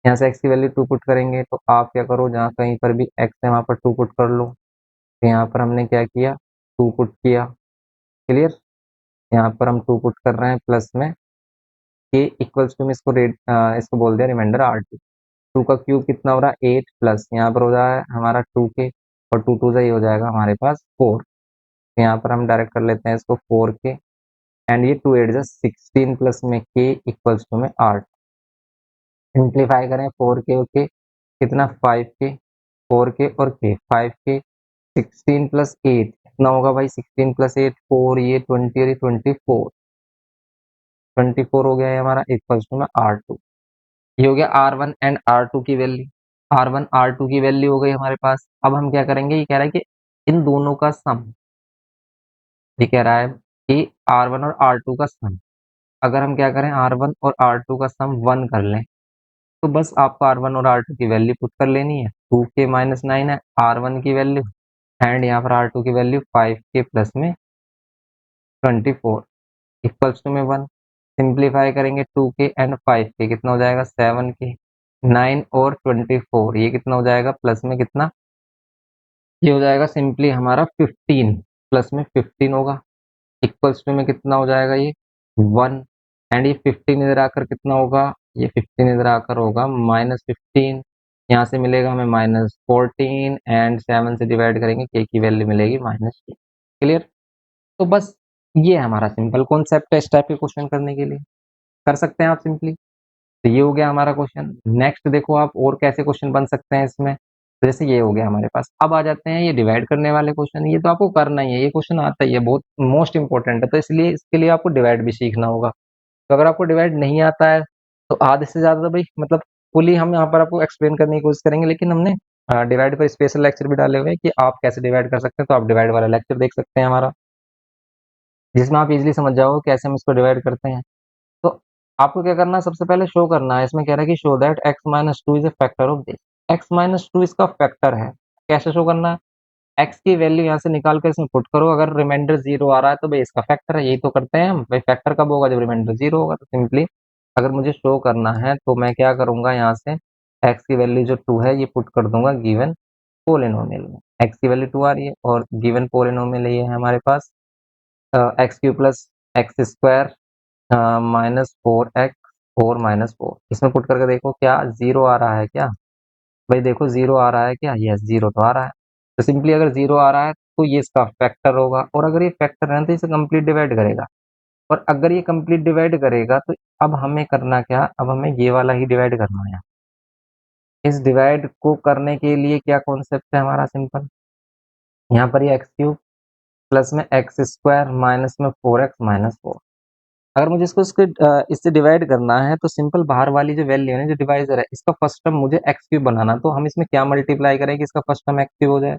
यहाँ से x की वैल्यू 2 पुट करेंगे। तो आप क्या करो, जहाँ कहीं पर भी x है वहाँ पर 2 पुट कर लो। तो यहाँ पर हमने क्या किया, 2 पुट किया। क्लियर। यहाँ पर हम 2 पुट कर रहे हैं, प्लस में k इक्वल्स टू में इसको इसको बोल दिया रिमाइंडर R2। 2 का क्यूब कितना हो रहा है 8, प्लस यहाँ पर हो रहा है हमारा 2k, और 2 2 से ये हो जाएगा हमारे पास 4। यहाँ पर हम डायरेक्ट कर लेते हैं इसको 4k, एंड ये 2 8 जा 16 प्लस में k इक्वल्स टू में 8। सिंप्लीफाई करें 4k और k कितना 5k, 4k और k 5k, 16 प्लस 8 कितना होगा भाई, 16 प्लस 8 4, ये 20 और ये 24 हो गया है हमारा, इक्वल्स टू में R2। ये हो गया R1 एंड R2 की वैल्यू। R1 R2 की वैल्यू हो गई हमारे पास। अब हम क्या करेंगे, ये कह रहा है कि इन दोनों का सम, ये कह रहा है कि R1 और R2 का सम, अगर हम क्या करें R1 और R2 का सम 1 कर लें, तो बस आपको R1 और R2 की वैल्यू पुट कर लेनी है। 2k -9 है R1 की वैल्यू, एंड यहाँ पर R2 की वैल्यू 5k प्लस में 24 इक्वल्स टू में 1। सिंप्लीफाई करेंगे 2k एंड 5k कितना हो जाएगा 7k, 9 और 24 ये कितना हो जाएगा, प्लस में कितना ये हो जाएगा सिंपली हमारा 15 प्लस में 15 होगा इक्वल्स टू में कितना हो जाएगा ये 1 एंड ये 15 इधर आकर कितना होगा ये 15 इधर आकर होगा -15 यहाँ से मिलेगा हमें -14 एंड 7 से डिवाइड करेंगे के की वैल्यू मिलेगी -2 क्लियर। तो बस ये हमारा सिंपल कॉन्सेप्ट है इस टाइप के क्वेश्चन करने के लिए कर सकते हैं आप सिंपली। तो ये हो गया हमारा क्वेश्चन। नेक्स्ट देखो आप और कैसे क्वेश्चन बन सकते हैं इसमें। तो जैसे ये हो गया हमारे पास। अब आ जाते हैं ये डिवाइड करने वाले क्वेश्चन। ये तो आपको करना ही है, ये क्वेश्चन आता ही है, बहुत मोस्ट इंपॉर्टेंट है। तो इसलिए इसके लिए आपको डिवाइड भी सीखना होगा। तो अगर आपको डिवाइड नहीं आता है तो आधे से ज्यादा तो भाई मतलब फुली हम यहाँ पर आपको एक्सप्लेन करने की कोशिश करेंगे, लेकिन हमने डिवाइड पर स्पेशल लेक्चर भी डाले हुए हैं कि आप कैसे डिवाइड कर सकते हैं। तो आप डिवाइड वाला लेक्चर देख सकते हैं हमारा, जिसमें आप इजिली समझ जाओगे कैसे हम इसको डिवाइड करते हैं। तो आपको क्या करना है, सबसे पहले शो करना है। इसमें कह रहा है कि show that x-2 is a factor of this. x-2 इसका फैक्टर है। कैसे शो करना है, x की वैल्यू यहाँ से निकाल कर इसमें पुट करो, अगर रिमाइंडर 0 आ रहा है तो भाई इसका फैक्टर है। यही तो करते हैं हम भाई, फैक्टर कब होगा जब रिमाइंडर 0 होगा। तो सिंपली अगर मुझे शो करना है तो मैं क्या करूंगा, यहाँ से x की वैल्यू जो 2 है ये पुट कर दूंगा गिवन पोलिनोमियल में। x की वैल्यू 2 आ रही है और गिवन पोलिनोमियल ये है हमारे पास x³ plus x square -4x और -4। इसमें पुट करके देखो क्या 0 आ रहा है क्या। भाई देखो 0 आ रहा है क्या, यस 0 तो आ रहा है। तो सिंपली अगर 0 आ रहा है तो ये इसका फैक्टर होगा, और अगर ये फैक्टर है तो इसे कंप्लीट डिवाइड करेगा। और अगर ये कंप्लीट डिवाइड करेगा तो अब हमें करना क्या, अब हमें ये वाला ही डिवाइड करना है। इस डिवाइड को करने के लिए क्या कॉन्सेप्ट है हमारा, सिंपल यहाँ पर ये x³ प्लस में एक्स स्क्वायर माइनस में 4x-4। अगर मुझे इससे डिवाइड करना है तो सिंपल बाहर वाली जो वैल्यू है ना, जो डिवाइजर है, इसका फर्स्ट टर्म मुझे x³ बनाना। तो हम इसमें क्या मल्टीप्लाई करें कि इसका फर्स्ट टर्म x³ हो जाए।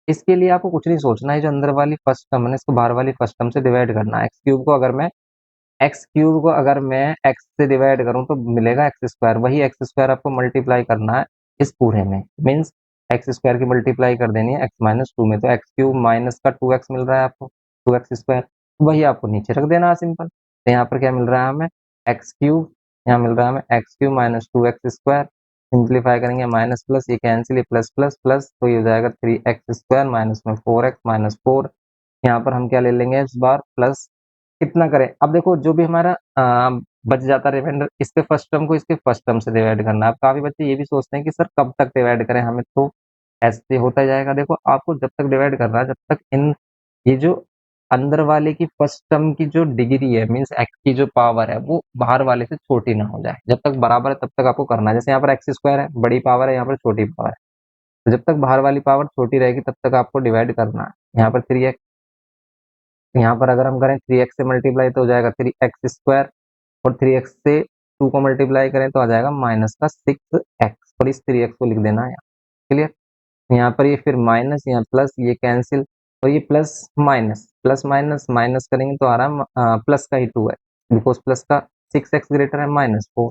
इसके लिए आपको कुछ नहीं सोचना है, जो अंदर वाली फर्स्ट टर्म है ना, इसको बाहर वाली फर्स्ट टर्म से डिवाइड करना है। x³ को अगर मैं x से डिवाइड करूं तो मिलेगा x²। वही x² आपको मल्टीप्लाई करना है इस पूरे में, मीन्स x² की मल्टीप्लाई कर देनी है x-2 में। तो x³ माइनस का 2x मिल रहा है आपको, 2x²। वही आपको नीचे रख देना है सिंपल। तो यहाँ पर क्या मिल रहा है हमें, x³, यहाँ मिल रहा है हमें x³ माइनस 2x²। सिंप्लीफाई करेंगे माइनस प्लस, ये कैंसिल, ये प्लस प्लस प्लस, तो ये हो जाएगा 3x² माइनस में 4x-4। यहाँ पर हम क्या ले लेंगे इस बार, प्लस कितना करें। अब देखो जो भी हमारा बच जाता रिमाइंडर, इसके फर्स्ट टर्म को इसके फर्स्ट टर्म से डिवाइड करना है। अब काफी बच्चे ये भी सोचते हैं कि सर कब तक डिवाइड करें हमें, तो ऐसे होता जाएगा। देखो आपको जब तक डिवाइड करना है, जब तक इन ये जो अंदर वाले की फर्स्ट टर्म की जो डिग्री है, मीन्स एक्स की जो पावर है, वो बाहर वाले से छोटी ना हो जाए। जब तक बराबर है तब तक आपको करना है। जैसे यहाँ पर x² है, बड़ी पावर है, यहाँ पर छोटी पावर है। तो जब तक बाहर वाली पावर छोटी रहेगी तब तक आपको डिवाइड करना है। यहाँ पर 3x, यहाँ पर अगर हम करें 3x से मल्टीप्लाई तो हो जाएगा 3x², और 3x से 2 को मल्टीप्लाई करें तो आ जाएगा माइनस का 6x, और इस 3x को लिख देना है यहाँ। क्लियर। यहाँ पर ये फिर माइनस, यहाँ प्लस, ये कैंसिल, और ये plus minus, plus minus minus करेंगे तो आ रहा है प्लस का ही 2 है, बिकॉज प्लस का 6x ग्रेटर है -4।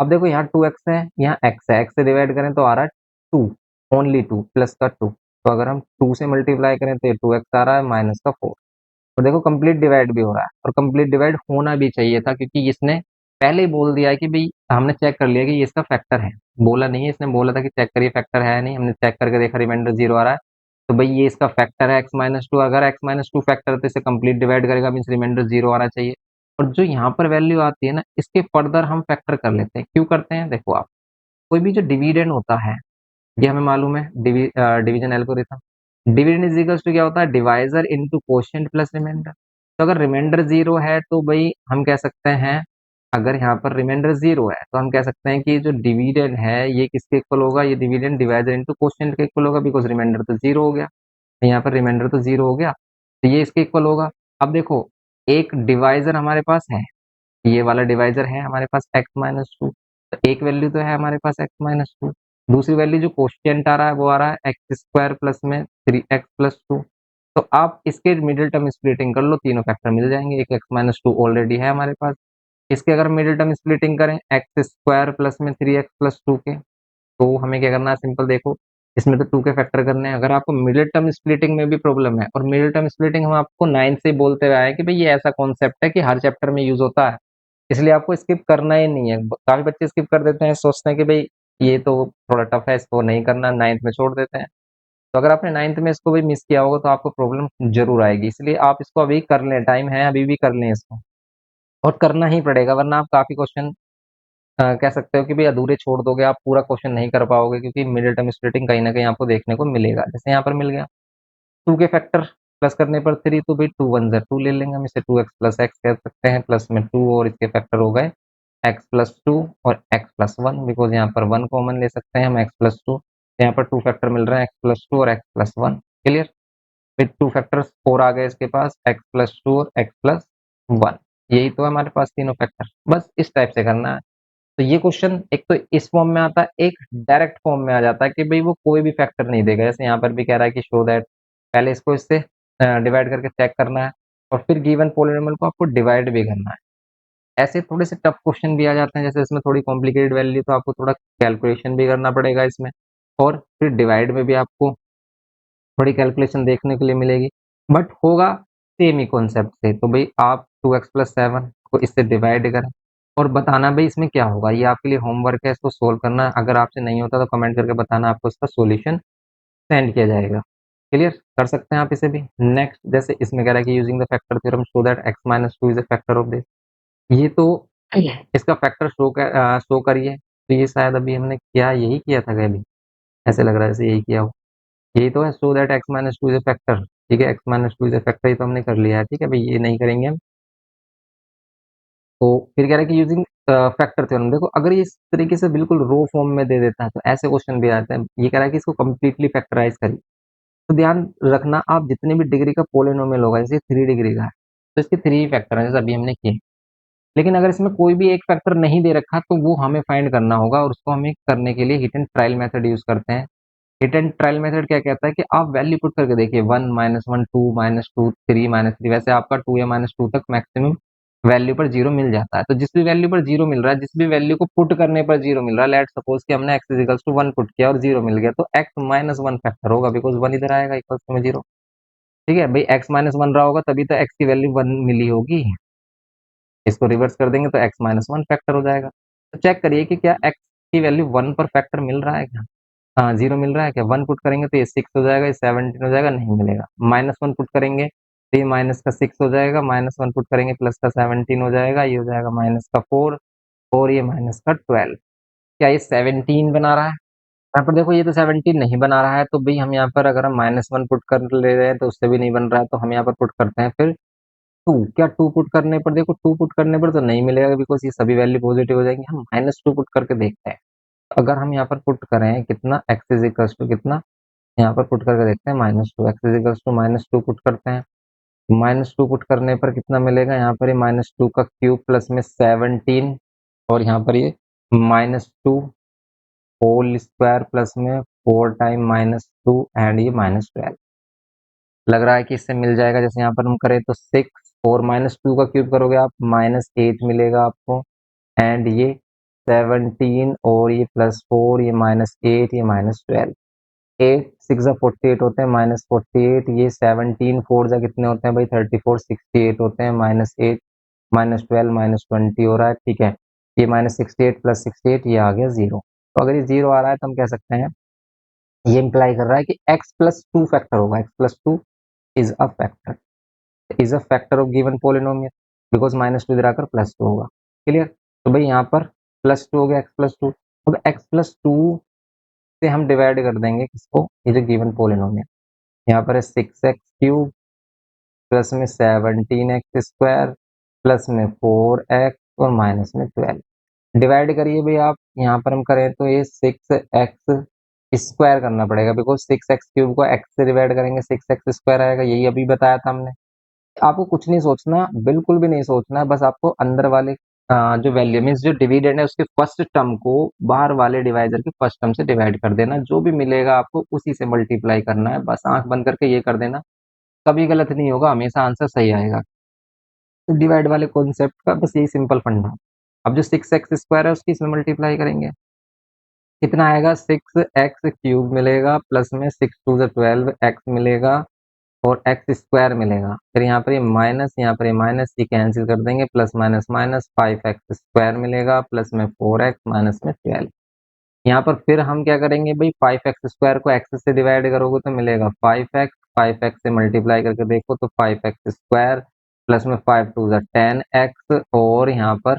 अब देखो यहाँ 2x है, यहाँ x है, x से डिवाइड करें तो आ रहा है 2, ओनली 2, प्लस का 2। तो अगर हम 2 से मल्टीप्लाई करें तो ये 2x आ रहा है माइनस का 4। और देखो कंप्लीट डिवाइड भी हो रहा है, और कंप्लीट डिवाइड होना भी चाहिए था, क्योंकि इसने पहले ही बोल दिया है कि भाई हमने चेक कर लिया कि ये इसका फैक्टर है। बोला नहीं है, इसने बोला था कि चेक करिए फैक्टर है नहीं, हमने चेक करके देखा रिमाइंडर 0 आ रहा है। तो भाई ये इसका फैक्टर है x-2। अगर x-2 फैक्टर है तो इसे कंप्लीट डिवाइड करेगा, मीन्स रिमाइंडर 0 आना चाहिए। और जो यहाँ पर वैल्यू आती है ना, इसके फर्दर हम फैक्टर कर लेते हैं। क्यों करते हैं, देखो आप, कोई भी जो डिविडेंड होता है, ये हमें मालूम है, division algorithm. Dividend is equals to क्या होता है, divisor into quotient plus remainder. तो अगर रिमाइंडर 0 है तो भाई हम कह सकते हैं, अगर यहाँ पर रिमाइंडर 0 है तो हम कह सकते हैं कि जो डिविडेंड है ये किसके इक्वल होगा, ये डिविडेंड डिवाइजर इनटू कोशेंट के इक्वल होगा, बिकॉज रिमाइंडर तो 0 हो गया। तो यहाँ पर रिमाइंडर तो 0 हो गया, तो ये इसके इक्वल होगा। अब देखो एक डिवाइजर हमारे पास है, ये वाला डिवाइजर है हमारे पास x-2। तो एक वैल्यू तो है हमारे पास x-2, दूसरी वैल्यू जो कोशिएंट आ रहा है वो आ रहा है x² प्लस में 3x+2। तो आप इसके मिडिल टर्म स्प्लिटिंग कर लो, तीनों फैक्टर मिल जाएंगे। एक x-2 ऑलरेडी है हमारे पास, इसके अगर मिडिल टर्म स्प्लिटिंग करें x² प्लस में 3x+2 के, तो हमें क्या करना है, सिंपल देखो इसमें तो 2 के फैक्टर करने हैं। अगर आपको मिडिल टर्म स्प्लिटिंग में भी प्रॉब्लम है, और मिडिल टर्म स्प्लिटिंग हम आपको 9 से बोलते हुए आए कि भाई ये ऐसा कॉन्सेप्ट है कि हर चैप्टर में यूज होता है, इसलिए आपको स्किप करना ही नहीं है। काफी बच्चे स्किप कर देते हैं, सोचते हैं कि भाई ये तो थोड़ा टफ है, इसको नहीं करना, 9th में छोड़ देते हैं। तो अगर आपने 9th में इसको भी मिस किया होगा तो आपको प्रॉब्लम जरूर आएगी, इसलिए आप इसको अभी कर लें, टाइम है अभी भी कर लें इसको, और करना ही पड़ेगा वरना आप काफी क्वेश्चन कह सकते हो कि भाई अधूरे छोड़ दोगे, आप पूरा क्वेश्चन नहीं कर पाओगे, क्योंकि मिडिल टर्म स्प्लिटिंग कहीं ना कहीं आपको देखने को मिलेगा। जैसे यहाँ पर मिल गया 2 के फैक्टर प्लस करने पर 3, तो भाई 2 1 2 ले लेंगे हम इसे, 2x प्लस एक्स कह सकते हैं, प्लस में 2 और इसके फैक्टर हो गए x प्लस 2 और x प्लस 1, बिकॉज यहाँ पर 1 कॉमन ले सकते हैं हम, x प्लस 2, यहाँ पर 2 फैक्टर मिल रहे हैं x प्लस 2 और x प्लस 1। क्लियर? फिर 2 फैक्टर्स 4 आ गए इसके पास, x प्लस 2 और x प्लस 1, यही तो है हमारे पास तीनों फैक्टर। बस इस टाइप से करना है। तो ये क्वेश्चन एक तो इस फॉर्म में आता है, एक डायरेक्ट फॉर्म में आ जाता है कि भाई वो कोई भी फैक्टर नहीं देगा, जैसे यहाँ पर भी कह रहा है कि शो दैट, पहले इसको इससे डिवाइड करके चेक करना है और फिर गिवन पॉलिनोमियल को आपको डिवाइड भी करना है। ऐसे थोड़े से टफ क्वेश्चन भी आ जाते हैं, जैसे इसमें थोड़ी कॉम्प्लिकेटेड वैल्यू, तो आपको थोड़ा कैलकुलेशन भी करना पड़ेगा इसमें, और फिर डिवाइड में भी आपको थोड़ी कैलकुलेशन देखने के लिए मिलेगी, बट होगा सेम ही कॉन्सेप्ट से। तो भाई आप 2x प्लस 7 को इससे डिवाइड करें और बताना भाई इसमें क्या होगा, ये आपके लिए होमवर्क है, इसको सोल्व करना। अगर आपसे नहीं होता तो कमेंट करके बताना, आपको इसका सॉल्यूशन सेंड किया जाएगा। क्लियर? कर सकते हैं आप इसे भी। नेक्स्ट, जैसे इसमें कह रहा है कि using the factor theorem show that x minus 2 is a factor of this, ये तो इसका फैक्टर शो करिए, तो ये शायद अभी हमने क्या यही किया था क्या, अभी ऐसे लग रहा है जैसे यही किया हो। यही तो है, so that x minus 2 is a factor. ठीक है, x minus 2 is a factor, ये तो हमने कर लिया है। ठीक है भाई, ये नहीं करेंगे हम। तो फिर कह रहा है कि यूजिंग फैक्टर थ्योरम, देखो अगर ये इस तरीके से बिल्कुल रो फॉर्म में दे देता है तो ऐसे क्वेश्चन भी आते हैं। ये कह रहा है कि इसको कंप्लीटली फैक्टराइज करिए, तो ध्यान रखना आप जितने भी डिग्री का पोलिनोमियल होगा, जैसे 3 डिग्री का है तो इसके 3 फैक्टर हैं, जैसे अभी हमने किए। लेकिन अगर इसमें कोई भी एक फैक्टर नहीं दे रखा तो वो हमें फाइंड करना होगा, और उसको हमें करने के लिए hit and trial method use करते हैं। हिट एंड ट्रायल मेथड क्या कहता है कि आप वैल्यू पुट करके देखिए, 1 -1 2 -2 3 -3, वैसे आपका 2 या -2 तक मैक्सिमम वैल्यू पर जीरो मिल जाता है। तो जिस भी वैल्यू पर जीरो मिल रहा है, जिस भी वैल्यू को पुट करने पर जीरो मिल रहा है, लेट सपोज कि हमने x इक्वल्स टू 1 पुट किया और जीरो मिल गया, तो x माइनस 1 फैक्टर होगा, बिकॉज 1 इधर आएगा इक्वल्स टू में जीरो। ठीक है भाई, x माइनस 1 रहा होगा तभी तो x की वैल्यू 1 मिली होगी। इसको रिवर्स कर देंगे तो x माइनस 1 फैक्टर हो जाएगा। तो चेक करिए कि क्या x की वैल्यू 1 पर फैक्टर मिल रहा है क्या। हाँ, जीरो मिल रहा है क्या। 1 पुट करेंगे तो ये 6 हो जाएगा, ये 17 हो जाएगा, नहीं मिलेगा। -1 पुट करेंगे तो ये माइनस का 6 हो जाएगा, -1 पुट करेंगे प्लस का 17 हो जाएगा, ये हो जाएगा माइनस का 4, और ये माइनस का 12। क्या ये 17 बना रहा है। यहाँ पर देखो ये तो 17 नहीं बना रहा है, तो भाई हम यहाँ पर अगर हम -1 पुट कर ले रहे हैं तो उससे भी नहीं बन रहा है, तो हम यहाँ पर पुट करते हैं फिर 2। क्या 2 पुट करने पर, देखो 2 पुट करने पर तो नहीं मिलेगा, बिकॉज ये सभी वैल्यू पॉजिटिव हो जाएंगे। हम -2 पुट करके देखते हैं। अगर हम यहाँ पर पुट करें कितना, x इज इक्वल्स टू कितना, यहाँ पर पुट करके देखते हैं -2, x is equals to -2 put करते हैं। -2 पुट करने पर कितना मिलेगा, यहाँ पर ये -2 का क्यूब प्लस में 17, और यहाँ पर ये -2 होल स्क्वायर प्लस में 4 टाइम -2 एंड ये -12। लग रहा है कि इससे मिल जाएगा। जैसे यहाँ पर हम करें तो 6 और -2 का क्यूब करोगे आप -8 मिलेगा आपको, एंड ये 17 और ये +4, ये -8, ये -12। 8 6 जा 48 होते हैं, -48, ये 17 4 जा कितने होते हैं भाई 34, 68 होते हैं, -8 -12 -20 हो रहा है। ठीक है, ये -68 + 68 ये आ गया 0। तो अगर ये 0 आ रहा है तो हम कह सकते हैं ये इंप्लाई कर रहा है कि x प्लस 2 फैक्टर होगा, x plus 2 is a factor, is a factor of given polynomial, because -2 इधर आकर +2 होगा। क्लियर? तो भाई यहाँ पर +2 हो गया, x प्लस 2। अब x प्लस 2 से हम डिवाइड कर देंगे किसको, ये जो गिवन पोलिनोमियल, यहाँ पर है 6x³ प्लस में 17x² प्लस में 4x और माइनस में 12। डिवाइड करिए भाई आप, यहाँ पर हम करें तो ये 6x² करना पड़ेगा, बिकॉज 6x³ को x से डिवाइड करेंगे 6x² आएगा, यही अभी बताया था हमने। आपको कुछ नहीं सोचना, बिल्कुल भी नहीं सोचना, बस आपको अंदर वाले जो वैल्यू मीन्स जो डिविडेंड है उसके फर्स्ट टर्म को बाहर वाले डिवाइजर के फर्स्ट टर्म से डिवाइड कर देना, जो भी मिलेगा आपको उसी से मल्टीप्लाई करना है, बस आंख बंद करके ये कर देना। कभी गलत नहीं होगा, हमेशा आंसर सही आएगा। तो डिवाइड वाले कॉन्सेप्ट का बस यही सिंपल फंडा। अब जो 6x² है उसकी इसमें मल्टीप्लाई करेंगे, कितना आएगा 6x³ मिलेगा, प्लस में 6 2 12 x मिलेगा, और x² मिलेगा। फिर यहाँ पर ये माइनस, यहाँ पर ये माइनस, ये कैंसिल कर देंगे, प्लस माइनस माइनस 5x² मिलेगा, प्लस में 4x माइनस में 12। यहाँ पर फिर हम क्या करेंगे भाई, 5x² को x से डिवाइड करोगे तो मिलेगा 5x, 5x से मल्टीप्लाई करके देखो तो 5x² प्लस में 5 टू ज़ा 10x, और यहाँ पर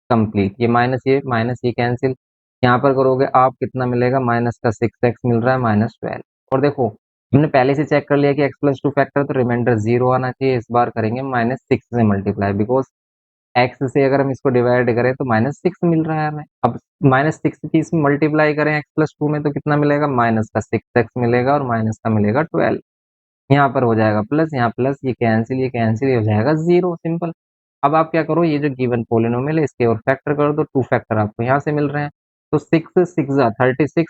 कंप्लीट ये माइनस ये कैंसिल, यहाँ पर करोगे आप कितना मिलेगा, माइनस का 6x मिल रहा है, -12। और देखो हमने पहले से चेक कर लिया कि x+2 फैक्टर तो रिमाइंडर 0 आना चाहिए, इस बार करेंगे -6 से मल्टीप्लाई, बिकॉज एक्स से अगर हम इसको डिवाइड करें तो -6 मिल रहा है हमें। अब -6 की इसमें मल्टीप्लाई करें x+2 में तो कितना मिलेगा, माइनस का 6x मिलेगा और माइनस का मिलेगा 12। यहाँ पर हो जाएगा प्लस, यहाँ प्लस, ये कैंसिल, ये हो जाएगा 0, सिंपल। अब आप क्या करो, ये जो गिवन पोलिनोमियल है इसके और फैक्टर कर दो, 2 फैक्टर आपको यहाँ से मिल रहे हैं। तो 6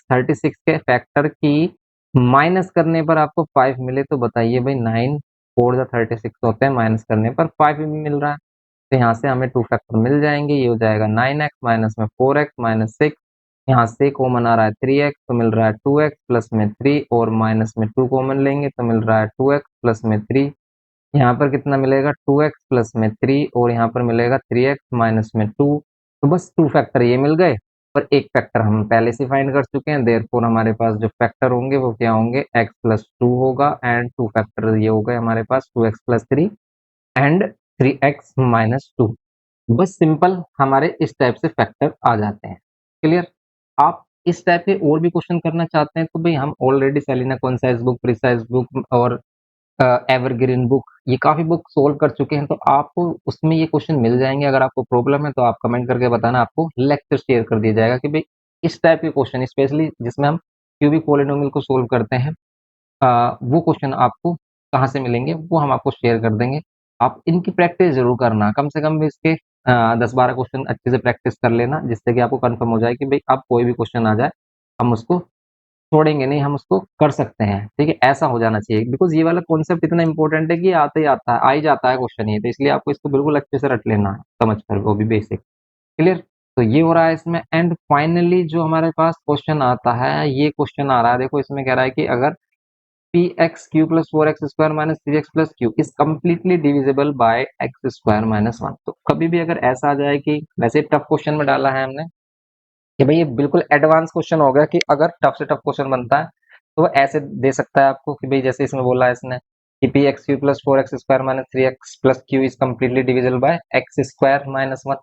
36 के फैक्टर की माइनस करने पर आपको 5 मिले तो बताइए भाई, 9 4 ज़ा 36 होते हैं, माइनस करने पर 5 भी मिल रहा है, तो यहाँ से हमें 2 फैक्टर मिल जाएंगे। ये हो जाएगा 9x माइनस में 4x माइनस 6, यहाँ से कॉमन आ रहा है 3x तो मिल रहा है 2x प्लस में 3, और माइनस में 2 कॉमन लेंगे तो मिल रहा है 2x प्लस में 3। यहाँ पर कितना मिलेगा, 2x प्लस में 3, और यहाँ पर मिलेगा 3x माइनस में 2। तो बस 2 फैक्टर ये मिल गए, और एक फैक्टर हम पहले से फाइंड कर चुके हैं, देयरफॉर हमारे पास जो फैक्टर होंगे वो क्या होंगे, x+2 होगा, एंड 2 फैक्टर ये हो गए हमारे पास 2x plus 3 and 3x minus 2। बस सिंपल हमारे इस टाइप से फैक्टर आ जाते हैं। क्लियर? आप इस टाइप के और भी क्वेश्चन करना चाहते हैं तो भाई हम already Selina concise book, precise book और एवरग्रीन बुक, ये काफी बुक सोल्व कर चुके हैं, तो आपको उसमें ये क्वेश्चन मिल जाएंगे। अगर आपको प्रॉब्लम है तो आप कमेंट करके बताना, आपको लेक्चर शेयर कर दिया जाएगा कि भाई इस टाइप के क्वेश्चन, स्पेशली जिसमें हम क्यूबिक पोलिनोमियल को सोल्व करते हैं, वो क्वेश्चन आपको कहाँ से मिलेंगे वो हम आपको शेयर कर देंगे। आप इनकी प्रैक्टिस जरूर करना, कम से कम भी इसके 10-12 क्वेश्चन अच्छे से प्रैक्टिस कर लेना, जिससे कि आपको कंफर्म हो जाए कि भाई अब कोई भी क्वेश्चन आ जाए हम उसको छोड़ेंगे नहीं, हम उसको कर सकते हैं। ठीक है, ऐसा हो जाना चाहिए, बिकॉज ये वाला कॉन्सेप्ट इतना इंपॉर्टेंट है कि ये आता ही आता है, आ ही जाता है क्वेश्चन ये, तो इसलिए आपको इसको बिल्कुल अच्छे से रट लेना है, समझ कर, वो भी बेसिक। क्लियर? तो ये हो रहा है इसमें, एंड फाइनली जो हमारे पास क्वेश्चन आता है, ये क्वेश्चन आ रहा है, देखो इसमें कह रहा है कि अगर px³ plus 4x² minus 3x plus Q is completely divisible by x² - 1। तो कभी भी अगर ऐसा आ जाए कि, वैसे टफ क्वेश्चन में डाला है हमने कि भाई ये बिल्कुल एडवांस क्वेश्चन हो गया, कि अगर टफ से टफ क्वेश्चन बनता है तो वो ऐसे दे सकता है आपको कि भाई जैसे इसमें बोला है इसने कि px³ plus 4x² minus 3x plus Q is completely divisible by x² - 1।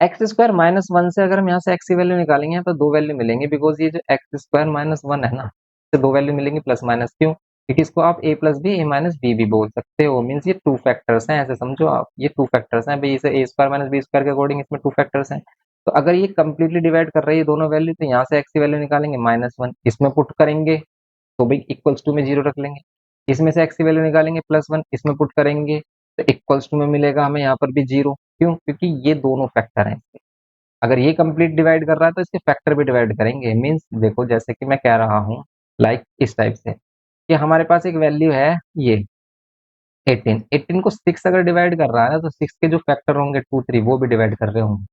x² - 1 से अगर हम यहाँ से x की वैल्यू निकालेंगे तो दो वैल्यू मिलेंगी, बिकॉज ये जो x² - 1 है ना, तो दो वैल्यू मिलेंगी प्लस माइनस, क्यों? क्योंकि इसको आप a plus b, a minus b भी बोल सकते हो, मीन्स ये 2 फैक्टर्स हैं, ऐसे समझो आप, ये 2 फैक्टर्स हैं भाई, इसे a² माइनस b² के अकॉर्डिंग इसमें 2 फैक्टर्स हैं। तो अगर ये कंप्लीटली डिवाइड कर रही है दोनों वैल्यू, तो यहाँ से x की वैल्यू निकालेंगे -1, इसमें पुट करेंगे तो भाई इक्वल्स टू में 0 रख लेंगे, इसमें से x की वैल्यू निकालेंगे +1, इसमें पुट करेंगे तो इक्वल्स टू में मिलेगा हमें यहाँ पर भी 0, क्यों? क्योंकि ये दोनों फैक्टर हैं। अगर ये कंप्लीट डिवाइड कर रहा है तो इसके फैक्टर भी डिवाइड करेंगे, मीन्स देखो जैसे कि मैं कह रहा हूँ, लाइक इस टाइप से कि हमारे पास एक वैल्यू है ये 18, 18 को 6 अगर डिवाइड कर रहा है ना, तो 6 के जो फैक्टर होंगे 2 3 वो भी डिवाइड कर रहे होंगे।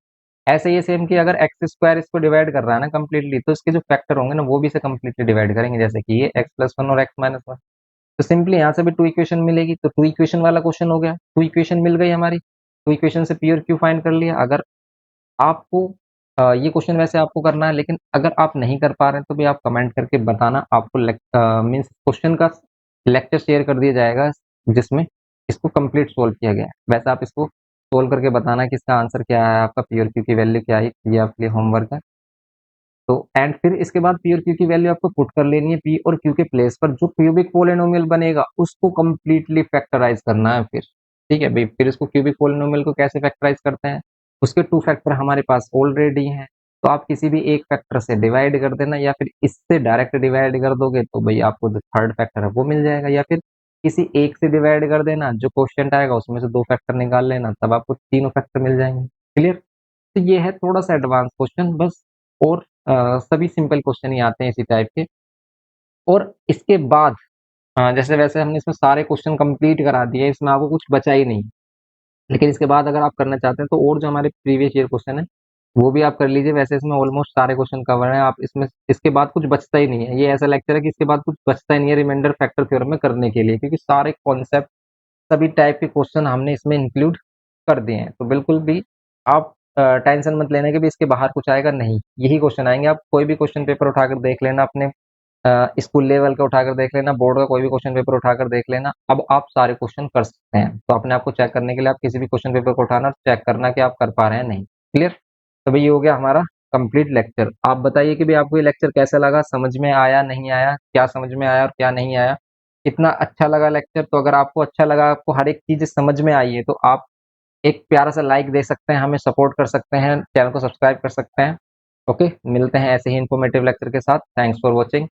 ऐसे ये सेम कि अगर x² इसको डिवाइड कर रहा है ना कंप्लीटली, तो इसके जो फैक्टर होंगे ना वो भी इसे कंप्लीटली डिवाइड करेंगे, जैसे कि ये x+1 और x-1। तो सिंपली यहाँ से भी 2 इक्वेशन मिलेगी, तो 2 इक्वेशन वाला क्वेश्चन हो गया, 2 इक्वेशन मिल गई हमारी, 2 इक्वेशन से पी और क्यू फाइंड कर लिया। अगर आपको ये क्वेश्चन वैसे आपको करना है, लेकिन अगर आप नहीं कर पा रहे हैं तो भी आप कमेंट करके बताना, आपको मीन्स क्वेश्चन का लेक्चर शेयर कर दिया जाएगा जिसमें इसको कंप्लीट सोल्व किया गया है। वैसे आप इसको सोल्व करके बताना कि इसका आंसर क्या है, आपका पी और क्यू की वैल्यू क्या है, ये आपके लिए होमवर्क है। तो एंड फिर इसके बाद पी और क्यू की वैल्यू आपको पुट कर लेनी है, पी और क्यू के प्लेस पर जो क्यूबिक पोलिनोमियल बनेगा उसको कंप्लीटली फैक्टराइज करना है फिर। ठीक है भाई, फिर इसको क्यूबिक पोलिनोमियल को कैसे फैक्टराइज करते हैं, उसके 2 फैक्टर हमारे पास ऑलरेडी हैं, तो आप किसी भी एक फैक्टर से डिवाइड कर देना, या फिर इससे डायरेक्ट डिवाइड कर दोगे तो भाई आपको जो थर्ड फैक्टर है वो मिल जाएगा, या फिर किसी एक से डिवाइड कर देना, जो क्वेश्चन आएगा उसमें से 2 फैक्टर निकाल लेना, तब आपको तीनों फैक्टर मिल जाएंगे। क्लियर? तो ये है थोड़ा सा एडवांस क्वेश्चन बस, और सभी सिंपल क्वेश्चन ही आते हैं इसी टाइप के। और इसके बाद जैसे वैसे हमने इसमें सारे क्वेश्चन कंप्लीट करा दिए, इसमें आपको कुछ बचा ही नहीं, लेकिन इसके बाद अगर आप करना चाहते हैं तो और जो हमारे प्रीवियस ईयर क्वेश्चन है वो भी आप कर लीजिए। वैसे इसमें ऑलमोस्ट सारे क्वेश्चन कवर हैं, आप इसमें इसके बाद कुछ बचता ही नहीं है, ये ऐसा लेक्चर है कि इसके बाद कुछ बचता ही नहीं है रिमाइंडर फैक्टर थ्योरम में करने के लिए, क्योंकि सारे कॉन्सेप्ट, सभी टाइप के क्वेश्चन हमने इसमें इंक्लूड कर दिए हैं। तो बिल्कुल भी आप टेंशन मत लेने के भी इसके बाहर कुछ आएगा, नहीं, यही क्वेश्चन आएंगे। आप कोई भी क्वेश्चन पेपर उठाकर देख लेना, अपने स्कूल लेवल का उठाकर देख लेना, बोर्ड का कोई भी क्वेश्चन पेपर उठाकर देख लेना, अब आप सारे क्वेश्चन कर सकते हैं। तो अपने आप को चेक करने के लिए आप किसी भी क्वेश्चन पेपर को उठाना, चेक करना कि आप कर पा रहे हैं नहीं। क्लियर? तो भाई ये हो गया हमारा कंप्लीट लेक्चर। आप बताइए कि भाई आपको ये लेक्चर कैसा लगा, समझ में आया नहीं आया, क्या समझ में आया और क्या नहीं आया, कितना अच्छा लगा लेक्चर। तो अगर आपको अच्छा लगा, आपको हर एक चीज समझ में आई है, तो आप एक प्यारा सा लाइक दे सकते हैं, हमें सपोर्ट कर सकते हैं, चैनल को सब्सक्राइब कर सकते हैं। ओके, मिलते हैं ऐसे ही इन्फॉर्मेटिव लेक्चर के साथ। Thanks for watching.